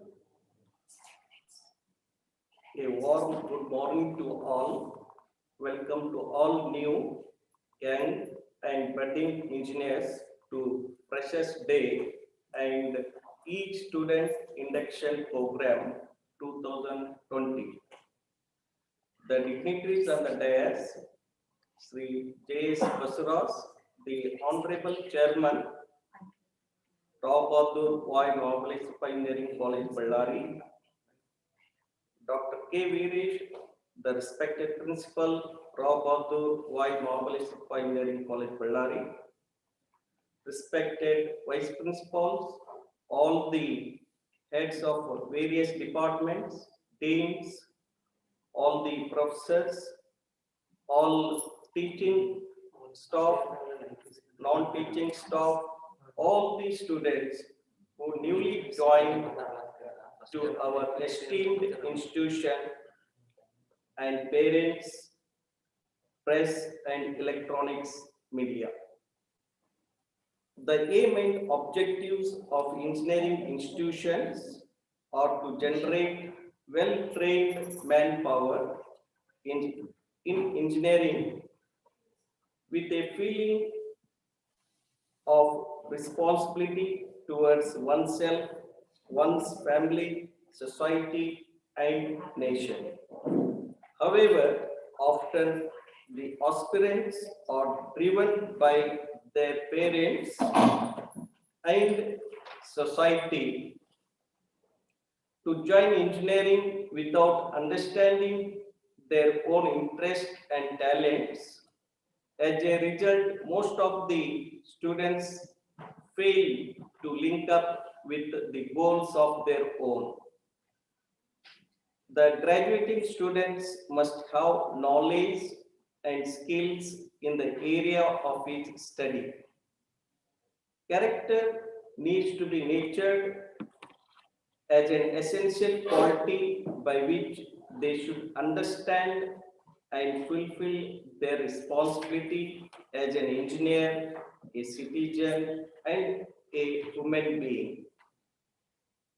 you. A warm good morning to all. Welcome to all new, young and budding engineers to Freshers Day and each student induction program 2020. The dignitaries on the dais, Sri J.S. Basuras, the Honorable Chairman, Rao Bahadur Roy Novelist Engineering College, Ballari, Dr. K. Veeresh, the respected principal, Rao Bahadur, White Mahabaleshwar Engineering College, Ballari, respected vice principals, all the heads of various departments, deans, all the professors, all teaching staff, non-teaching staff, all the students who newly joined to our esteemed institution, and parents, press and electronics media. The aim and objectives of engineering institutions are to generate well-trained manpower in engineering with a feeling of responsibility towards oneself, one's family, society, and nation. However, often the aspirants are driven by their parents and society to join engineering without understanding their own interests and talents. As a result, most of the students fail to link up with the goals of their own. The graduating students must have knowledge and skills in the area of each study. Character needs to be nurtured as an essential quality by which they should understand and fulfill their responsibility as an engineer, a citizen, and a human being.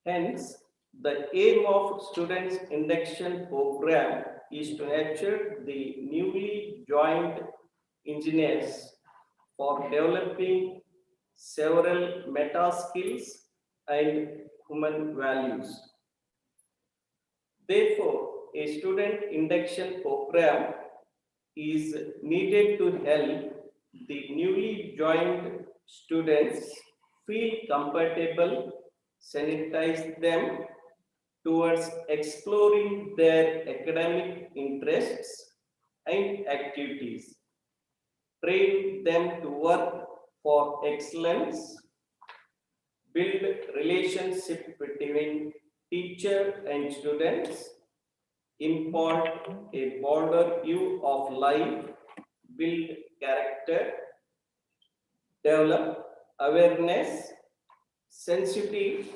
Hence, the aim of students' induction program is to nurture the newly joined engineers for developing several meta skills and human values. Therefore, a student induction program is needed to help the newly joined students feel comfortable, sanitize them towards exploring their academic interests and activities, train them to work for excellence, build relationship between teacher and students, impart a broader view of life, build character, develop awareness, sensitivity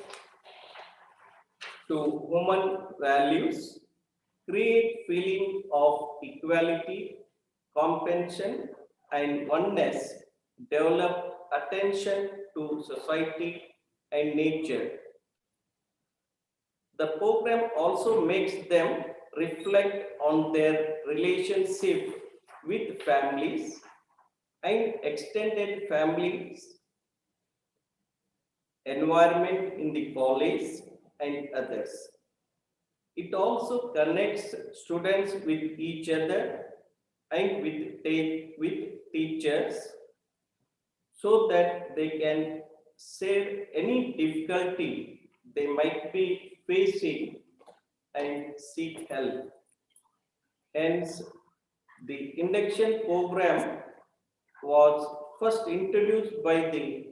to human values, create feeling of equality, compassion, and oneness, develop attention to society and nature. The program also makes them reflect on their relationship with families and extended families, environment in the college, and others. It also connects students with each other and with teachers so that they can share any difficulty they might be facing and seek help. Hence, the induction program was first introduced by the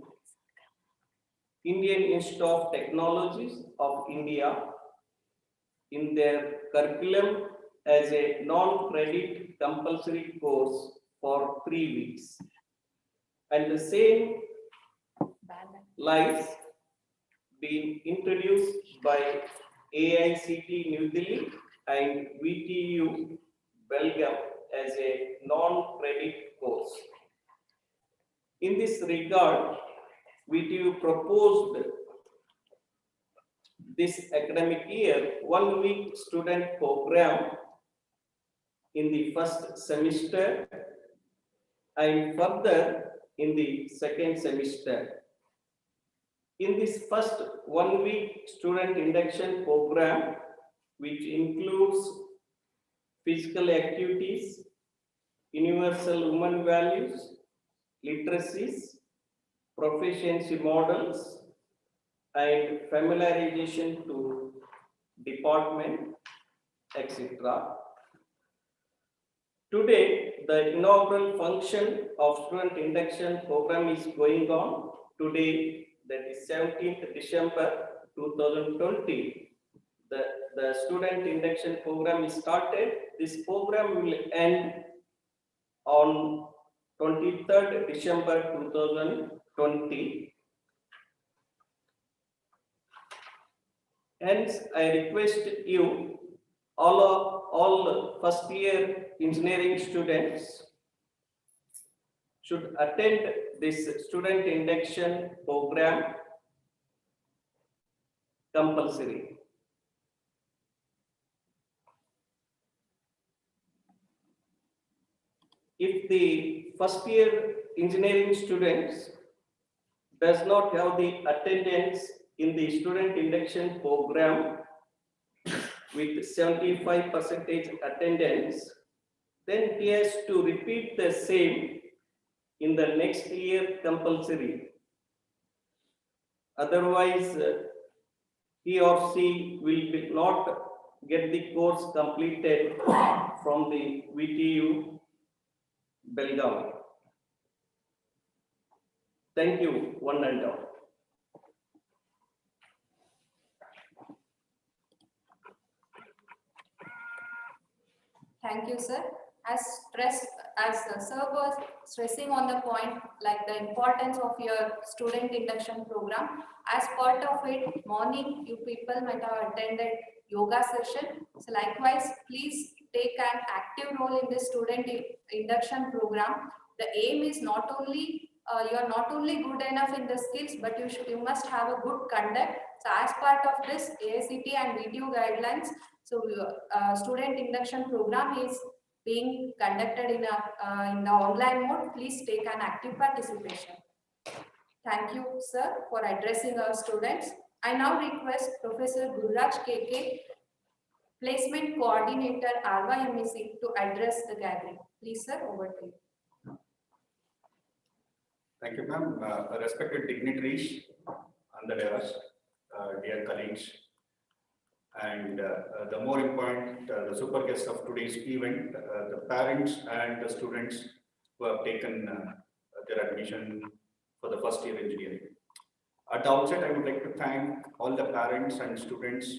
Indian Institute of Technologies of India in their curriculum as a non-credit compulsory course for 3 weeks. And the same lines being introduced by AICT New Delhi and VTU Belgium as a non-credit course. In this regard, VTU proposed this academic year 1 week student program in the first semester and further in the second semester. In this first 1 week student induction program, which includes physical activities, universal human values, literacies, proficiency models, and familiarization to department, etc. Today, the inaugural function of student induction program is going on. Today, that is 17th December 2020. The student induction program is started. This program will end on 23rd December 2020. Hence, I request you, all first year engineering students should attend this student induction program compulsory. If the first year engineering students does not have the attendance in the student induction program with 75% attendance, then he has to repeat the same in the next year compulsory. Otherwise, he or she will not get the course completed from the VTU Belgaum. Thank you, one and all. Thank you, sir. As sir was stressing on the point, like the importance of your student induction program, as part of it, morning you people might have attended yoga session. So likewise, please take an active role in this student induction program. The aim is not only you are not only good enough in the skills, but you must have a good conduct. So as part of this AICTE and VTU guidelines, so student induction program is being conducted in the online mode. Please take an active participation. Thank you, sir, for addressing our students. I now request Professor Gururaj KK, Placement Coordinator, RYMEC, to address the gathering. Please, sir, over to you. Thank you, ma'am. Respected dignitaries on the dais, dear colleagues, and the more important, the super guest of today's event, the parents and the students who have taken their admission for the first year engineering. At the outset, I would like to thank all the parents and students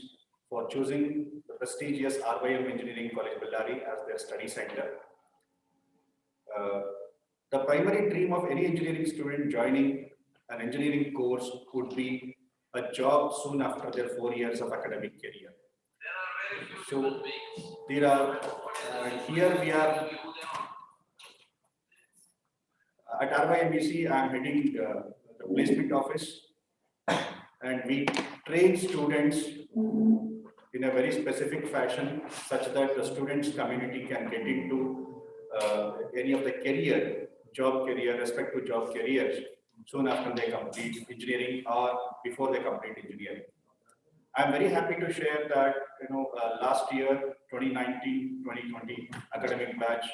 for choosing the prestigious RYM Engineering College Bellary as their study center. The primary dream of any engineering student joining an engineering course would be a job soon after their 4 years of academic career. So there are, here we are at RYMEC. I am heading the placement office, and we train students in a very specific fashion such that the students community can get into any of the job career, respective job careers soon after they complete engineering or before they complete engineering. I'm very happy to share that, last year, 2019-2020 academic batch,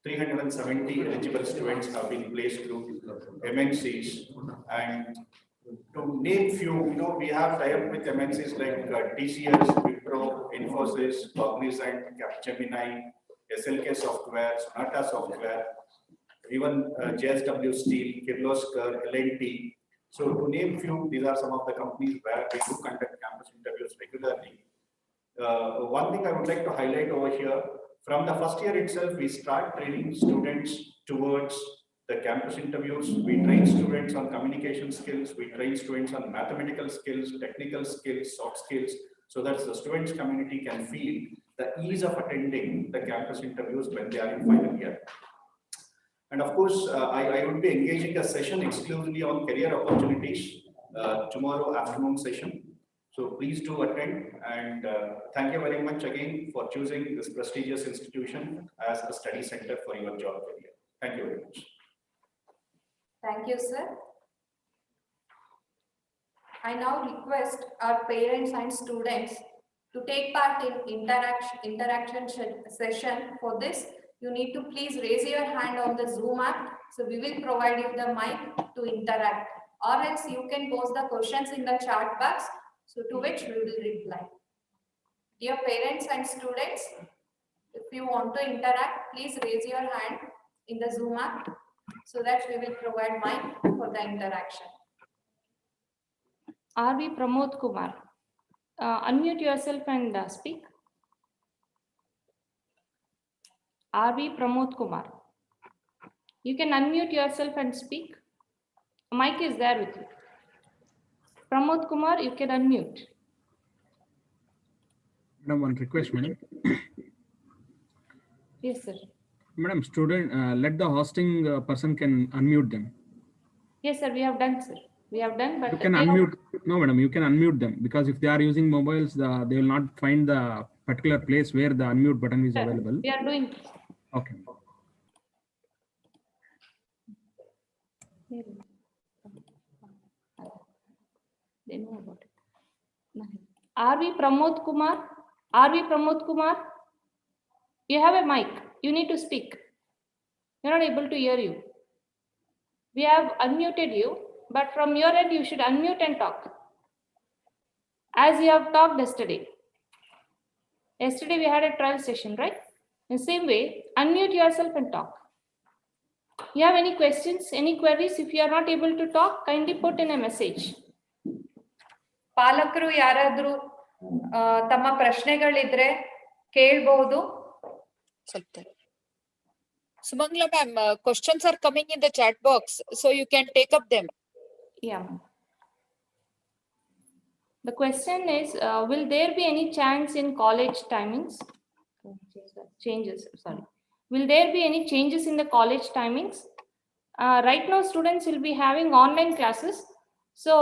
370 eligible students have been placed through MNCs. And to name few, we have tie-up with MNCs like TCS, Wipro, Infosys, Cognizant, Capgemini, SLK Software, Sonata Software, even JSW Steel, Kirloskar, L&T. So to name few, these are some of the companies where we do conduct campus interviews regularly. One thing I would like to highlight over here, from the first year itself, we start training students towards the campus interviews. We train students on communication skills. We train students on mathematical skills, technical skills, soft skills, so that the students community can feel the ease of attending the campus interviews when they are in final year. And of course, I would be engaging a session exclusively on career opportunities tomorrow afternoon session. So please do attend, and thank you very much again for choosing this prestigious institution as a study center for your job career. Thank you very much. Thank you, sir. I now request our parents and students to take part in interaction session. For this, you need to please raise your hand on the Zoom app. So we will provide you the mic to interact, or else you can post the questions in the chat box, so to which we will reply. Dear parents and students, If you want to interact, please raise your hand in the Zoom app so that we will provide mic for the interaction. RV Pramod Kumar. Unmute yourself and speak. RV Pramod Kumar. You can unmute yourself and speak. Mic is there with you. Pramod Kumar, you can unmute. Madam, one request, madam. Yes, sir. Madam, student, let the hosting person can unmute them. Yes, sir. We have done, sir. We have done, but You can they have- unmute. No, madam, you can unmute them because if they are using mobiles, they will not find the particular place where the unmute button is Sir, available. we are doing. Okay. They know about it. RV Pramod Kumar. RV Pramod Kumar. You have a mic. You need to speak. We're not able to hear you. We have unmuted you, but from your end, you should unmute and talk. As you have talked yesterday. Yesterday, we had a trial session, right? In the same way, unmute yourself and talk. You have any questions, any queries? If you are not able to talk, kindly put in a message. ಪಾಲಕರು ಯಾರಾದ್ರೂ ತಮ್ಮ ಪ್ರಶ್ನೆಗಳಿದ್ರೆ ಕೇಳಬಹುದು. Sumangla ma'am, questions are coming in the chat box, so you can take up them. Yeah. The question is, will there be any chance in college timings? Changes, sorry. Will there be any changes in the college timings? Right now, students will be having online classes. So,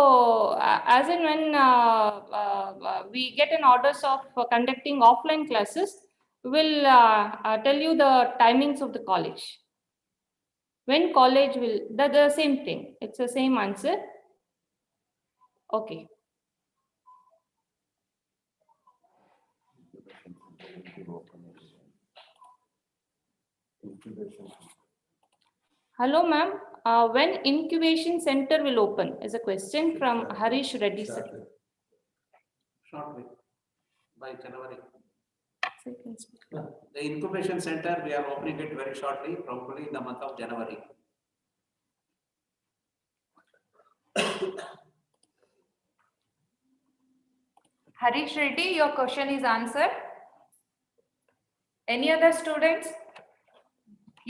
as and when we get an orders of conducting offline classes, we'll tell you the timings of the college. When college will, the same thing. It's the same answer. Okay. Hello, ma'am. When incubation center will open is a question from Harish Reddy, sir. Shortly, by January. The incubation center, we are opening it very shortly, probably in the month of January. Harish Reddy, your question is answered. Any other students?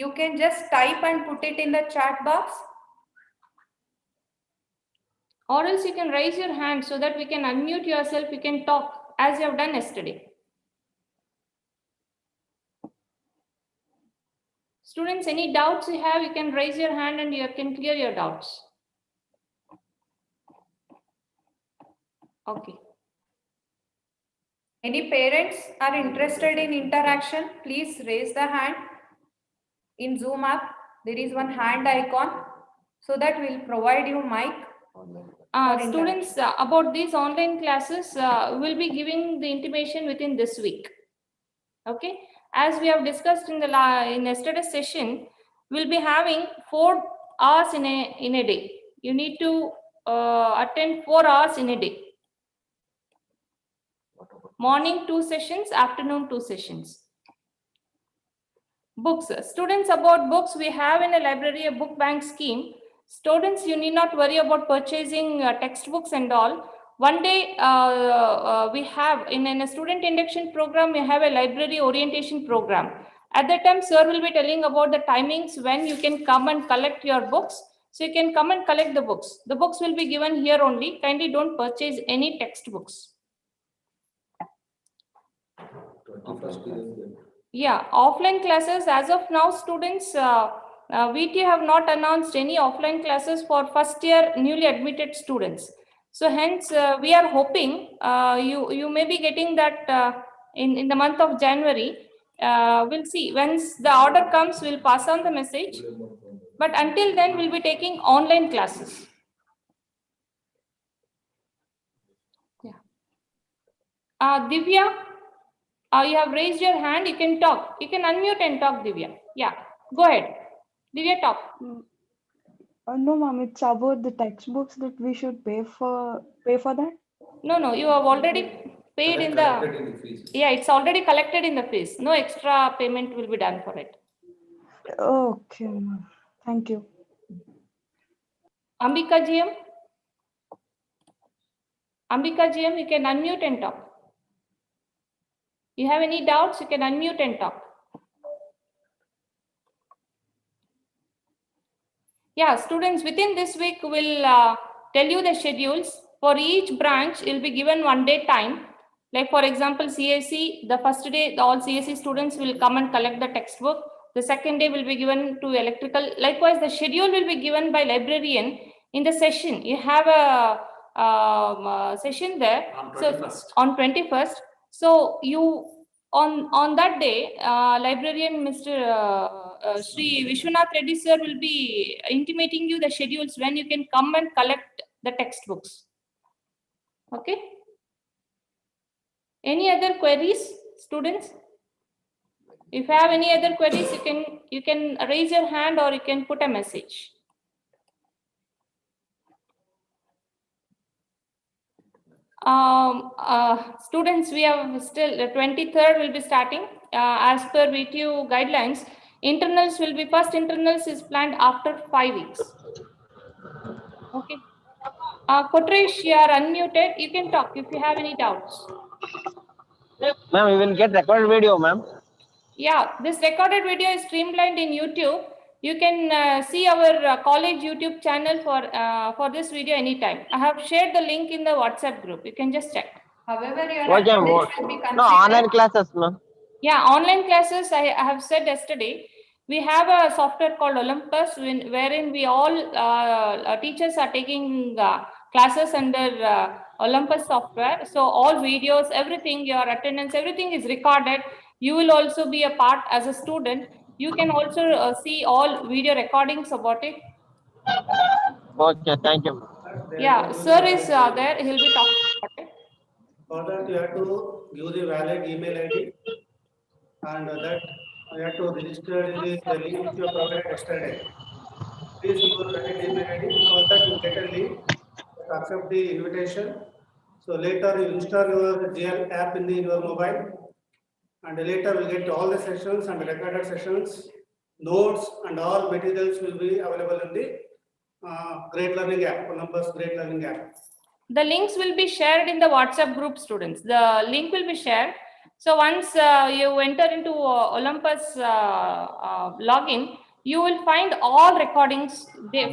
You can just type and put it in the chat box. Or else you can raise your hand so that we can unmute yourself. You can talk as you have done yesterday. Students, any doubts you have, you can raise your hand and you can clear your doubts. Okay. Any parents are interested in interaction, please raise the hand. In Zoom app, there is one hand icon so that we'll provide you mic. Students, about these online classes, we'll be giving the intimation within this week. Okay. As we have discussed in yesterday's session, we'll be having 4 hours in a day. You need to attend 4 hours in a day. Morning 2 sessions, afternoon 2 sessions. Books. Students, about books, we have in a library a book bank scheme. Students, you need not worry about purchasing textbooks and all. One day we have in a student induction program, we have a library orientation program. At that time, sir will be telling about the timings when you can come and collect your books. So you can come and collect the books. The books will be given here only. Kindly don't purchase any textbooks. Yeah, offline classes as of now, students, VT have not announced any offline classes for first year newly admitted students. So hence, we are hoping you may be getting that in the month of January. We'll see. Once the order comes, we'll pass on the message. But until then, we'll be taking online classes. Yeah. Divya, you have raised your hand. You can talk. You can unmute and talk, Divya. Yeah, go ahead. Divya, talk. No, ma'am, it's about the textbooks that we should pay for that. No, you have already paid in Collected the, in the fees. yeah, it's already collected in the fees. No extra payment will be done for it. Okay, ma'am. Thank you. Ambika GM? Ambika GM, you can unmute and talk. You have any doubts, you can unmute and talk. Yeah, students, within this week, we'll tell you the schedules. For each branch, it will be given 1 day time. Like for example, CSE, the first day, all CSE students will come and collect the textbook. The second day will be given to electrical. Likewise, the schedule will be given by librarian in the session. You have a session there. On 21st. So on 21st. So you on that day, librarian Mr. Sri Vishwanath Reddy sir will be intimating you the schedules when you can come and collect the textbooks. Okay. Any other queries, students? If you have any other queries, you can raise your hand or you can put a message. Students, we have still the 23rd will be starting as per VTU guidelines. Internals will be first internals is planned after 5 weeks. Okay. Kotresh, you are unmuted. You can talk if you have any doubts. Ma'am, we will get recorded video, ma'am. Yeah, this recorded video is streamlined in YouTube. You can see our college YouTube channel for this video anytime. I have shared the link in the WhatsApp group. You can just check. However, your What time? attendance will be considered. No, online classes, ma'am. Yeah, online classes, I have said yesterday, we have a software called Olympus wherein we all teachers are taking classes under Olympus software. So all videos, everything, your attendance, everything is recorded. You will also be a part as a student. You can also see all video recordings about it. Okay, thank you. Yeah, sir is there. He'll be talking about it. For that, you have to give the valid email ID, and that you have to register in the link which you have provided yesterday. Please give your valid email ID. For that, you get a link to accept the invitation. So later, you install your GL app in your mobile, and later we get all the sessions and recorded sessions, notes, and all materials will be available in the Great Learning app, Olympus Great Learning app. The links will be shared in the WhatsApp group, students. The link will be shared. So once you enter into Olympus login, you will find all recordings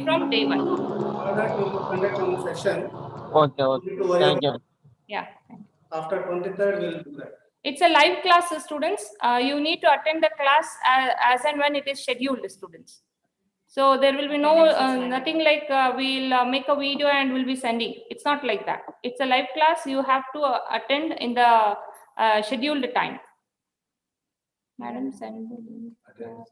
from day one. For that, we will conduct one session. Okay, okay. Thank you. Yeah. After 23rd, we will do that. It's a live class, students. You need to attend the class as and when it is scheduled, students. So there will be no nothing like we'll make a video and we'll be sending. It's not like that. It's a live class. You have to attend in the scheduled time. Madam, send the link. Attendance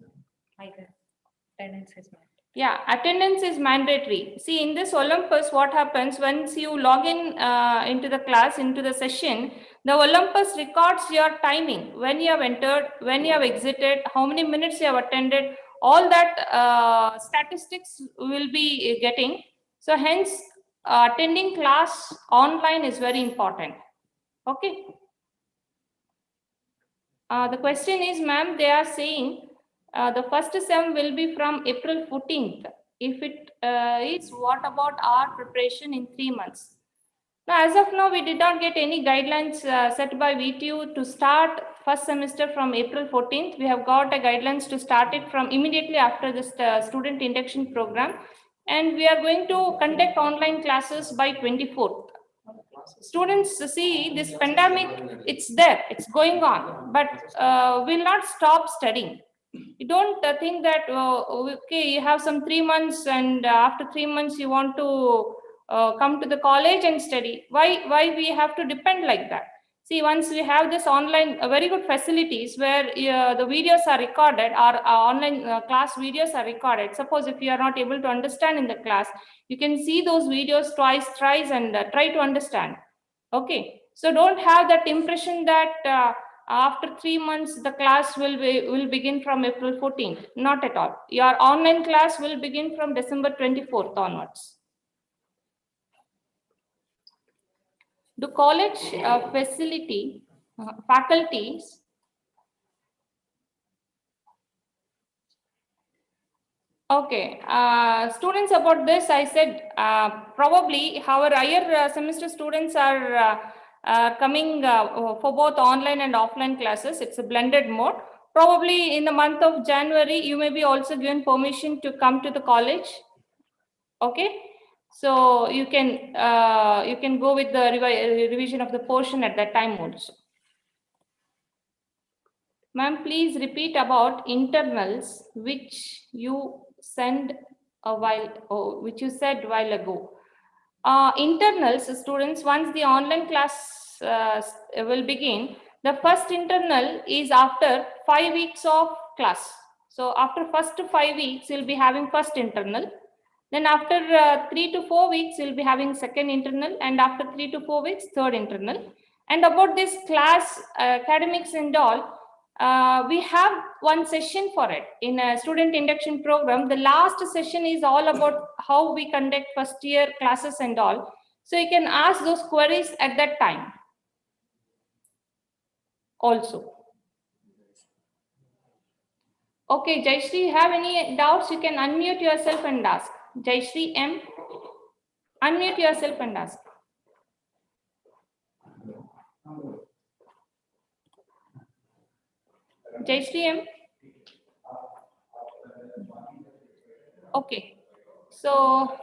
is mandatory. Yeah, attendance is mandatory. See, in this Olympus, what happens once you log in into the class, into the session, the Olympus records your timing, when you have entered, when you have exited, how many minutes you have attended, all that statistics will be getting. So hence, attending class online is very important. Okay. The question is, ma'am, they are saying the first sem will be from April 14th. If it is, what about our preparation in 3 months? Now, as of now, we did not get any guidelines set by VTU to start first semester from April 14th. We have got a guidelines to start it from immediately after this student induction program. And we are going to conduct online classes by 24th. Students, see, this pandemic, it's there, it's going on, but will not stop studying. You don't think that, okay, you have some 3 months and after 3 months you want to come to the college and study. Why we have to depend like that? See, once we have this online, very good facilities where the videos are recorded, or online class videos are recorded. Suppose if you are not able to understand in the class, you can see those videos twice, thrice, and try to understand. Okay, so don't have that impression that after 3 months the class will begin from April 14th. Not at all. Your online class will begin from December 24th onwards. Do college faculties Okay, students, about this, I said probably our higher semester students are coming for both online and offline classes. It's a blended mode. Probably in the month of January, you may be also given permission to come to the college. Okay, so you can go with the revision of the portion at that time also. Ma'am, please repeat about internals which you sent which you said while ago. Internals, students, once the online class will begin, the first internal is after 5 weeks of class. So after first 5 weeks, you'll be having first internal. Then after 3 to 4 weeks, you'll be having second internal, and after 3 to 4 weeks, third internal. And about this class academics and all, we have one session for it in a student induction program. The last session is all about how we conduct first year classes and all. So you can ask those queries at that time also. Okay, Jayashree, have any doubts? You can unmute yourself and ask. Jayashree M, unmute yourself and ask. Jayashree M. Okay, so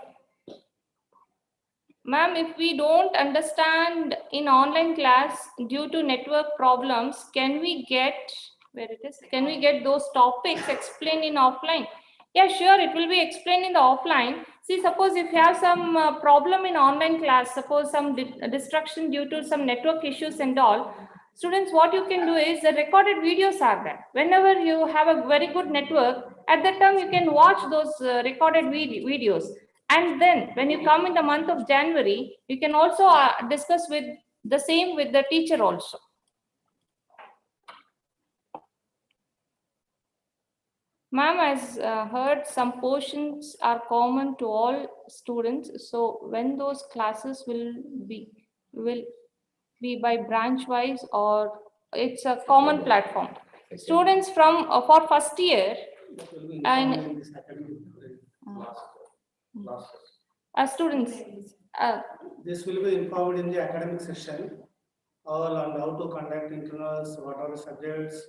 ma'am, if we don't understand in online class due to network problems, can we get, where it is, can we get those topics explained in offline? Yeah, sure, it will be explained in the offline. See, suppose if you have some problem in online class, suppose some distraction due to some network issues and all, students, what you can do is the recorded videos are there. Whenever you have a very good network, at that time you can watch those recorded videos. And then when you come in the month of January, you can also discuss with the same with the teacher also. Ma'am, has heard some portions are common to all students. So when those classes will be by branch wise, or it's a common platform? Students from for first year and students. This will be informed in the academic session, all on how to conduct internals, what are the subjects,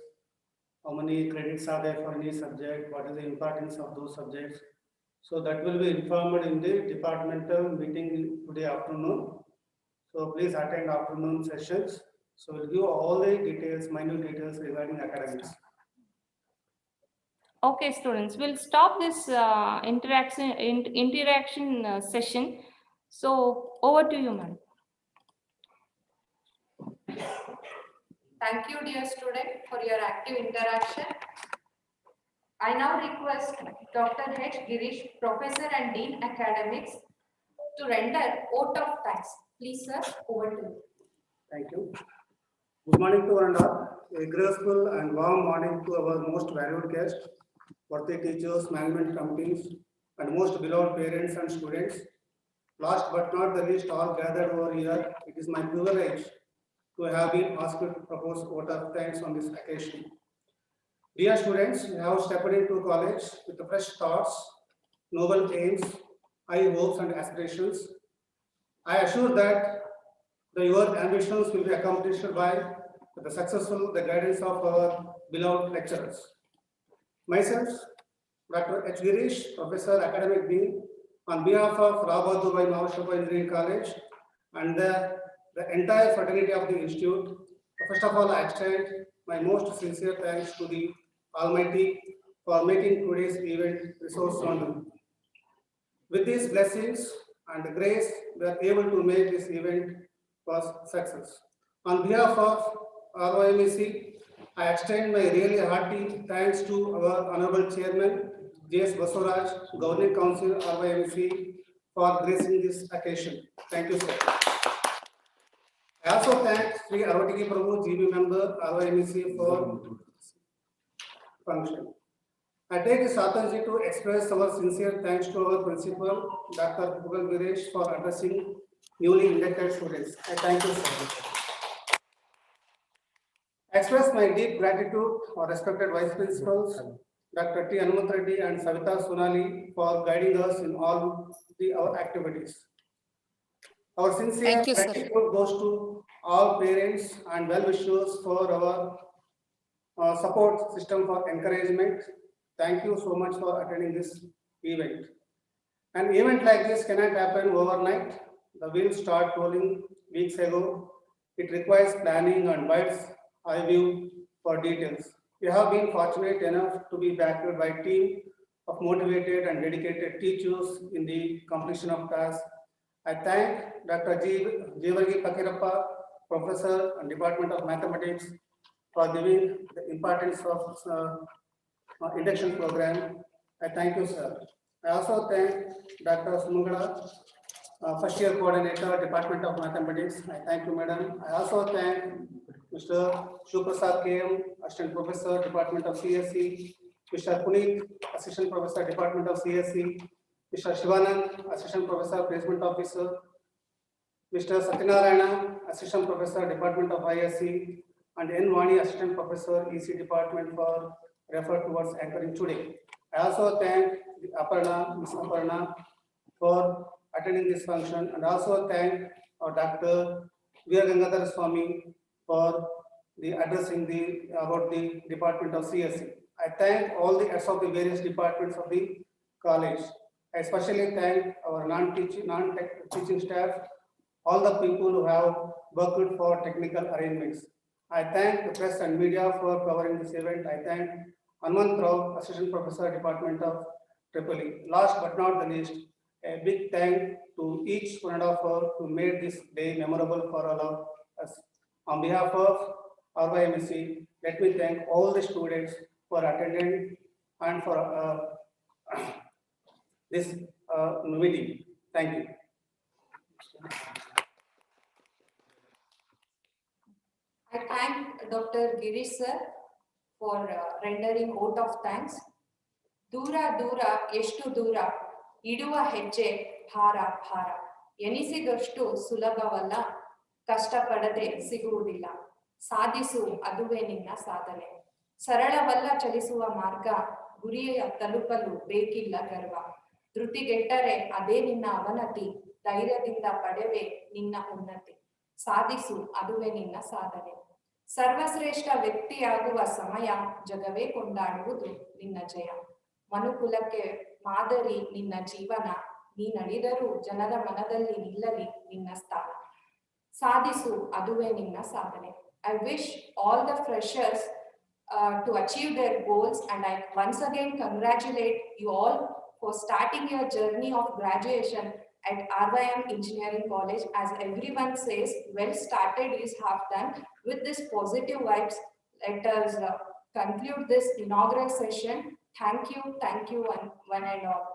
how many credits are there for any subject, what is the importance of those subjects. So that will be informed in the departmental meeting today afternoon. So please attend afternoon sessions. So we'll give all the details, minute details regarding academics. Okay, students, we'll stop this interaction session. So over to you, ma'am. Thank you, dear student, for your active interaction. I now request Dr. H. Girish, Professor and Dean Academics, to render vote of thanks. Please, sir, over to you. Thank you. Good morning to one and all. A graceful and warm morning to our most valued guests, worthy teachers, management committees, and most beloved parents and students. Last but not the least, all gathered over here, it is my privilege to have been asked to propose vote of thanks on this occasion. Dear students, you have stepped into college with fresh thoughts, noble aims, high hopes and aspirations. I assure that your ambitions will be accomplished by the guidance of our beloved lecturers. Myself, Dr. H. Girish, Professor, Academic Dean, on behalf of Rao Bahadur Bhai Mahashobha Engineering College and the entire fraternity of the institute, first of all, I extend my most sincere thanks to the Almighty for making today's event resource on. With these blessings and grace, we are able to make this event was success. On behalf of RYMEC, I extend my really hearty thanks to our Honorable Chairman, J.S. Basuraj, Governing Council, RYMEC, for gracing this occasion. Thank you, sir. I also thank Sri Arvatiki Prabhu, GB member, RYMEC, for function. I take this opportunity to express our sincere thanks to our principal, Dr. Pugal Viresh, for addressing newly inducted students. I thank you, sir. I express my deep gratitude for respected vice principals, Dr. T. Hanumat Reddy and Savita Sonali for guiding us in all our activities. Our sincere Thank you, sir. gratitude goes to all parents and well-wishers for our support system for encouragement. Thank you so much for attending this event. An event like this cannot happen overnight. The wheels start rolling weeks ago. It requires planning and bird's eye view for details. We have been fortunate enough to be backed by a team of motivated and dedicated teachers in the completion of tasks. I thank Dr. Jeevargi Pakirappa, Professor and Department of Mathematics, for giving the importance of induction program. I thank you, sir. I also thank Dr. Sumangala, first year coordinator, Department of Mathematics. I thank you, madam. I also thank Mr. Shuprasad KM, Assistant Professor, Department of CSE, Mr. Puneet, Assistant Professor, Department of CSE, Mr. Shivanand, Assistant Professor, Placement Officer, Mr. Satyanarayana, Assistant Professor, Department of ISE, and N. Vani, Assistant Professor, EC Department for refer towards anchoring today. I also thank Aparna, Ms. Aparna, for attending this function, and also thank our Dr. Veer Gangadhar Swami for addressing about the Department of CSE. I thank all the heads of the various departments of the college. I especially thank our non-teaching staff, all the people who have worked for technical arrangements. I thank the press and media for covering this event. I thank Anmant Rao, Assistant Professor, Department of Tripoli. Last but not the least, a big thank to each one of us who made this day memorable for all of us. On behalf of RYMSC, let me thank all the students for attending and for this meeting. Thank you. I thank Dr. Girish sir for rendering vote of thanks. Dura dura eshtu dura iduva hejje bhara bhara ಎನಿಸಿದಷ್ಟು ಸುಲಭವಲ್ಲ ಕಷ್ಟಪಡದೆ ಸಿಗುವುದಿಲ್ಲ ಸಾಧಿಸು ಅದುವೇ ನಿನ್ನ ಸಾಧನೆ ಸರಳವಲ್ಲ ಚಲಿಸುವ ಮಾರ್ಗ ಗುರಿಯ ತಲುಪಲು ಬೇಕಿಲ್ಲ ಗರ್ವ ಧೃತಿಗೆಟ್ಟರೆ ಅದೇ ನಿನ್ನ ಅವನತಿ ಧೈರ್ಯದಿಂದ ಪಡೆವೆ ನಿನ್ನ ಉನ್ನತಿ ಸಾಧಿಸು ಅದುವೇ ನಿನ್ನ ಸಾಧನೆ ಸರ್ವಶ್ರೇಷ್ಠ ವ್ಯಕ್ತಿಯಾಗುವ ಸಮಯ ಜಗವೇ ಕೊಂಡಾಡುವುದು ನಿನ್ನ ಜಯ ಮನುಕುಲಕ್ಕೆ ಮಾದರಿ ನಿನ್ನ ಜೀವನ ನೀ ನಡೆದರೂ ಜನರ ಮನದಲ್ಲಿ ನಿಲ್ಲಲಿ ನಿನ್ನ ಸ್ಥಾನ ಸಾಧಿಸು ಅದುವೇ ನಿನ್ನ ಸಾಧನೆ I wish all the freshers to achieve their goals, and I once again congratulate you all for starting your journey of graduation at RYM Engineering College. As everyone says, well started is half done. With this positive vibes, let us conclude this inaugural session. Thank you, one and all.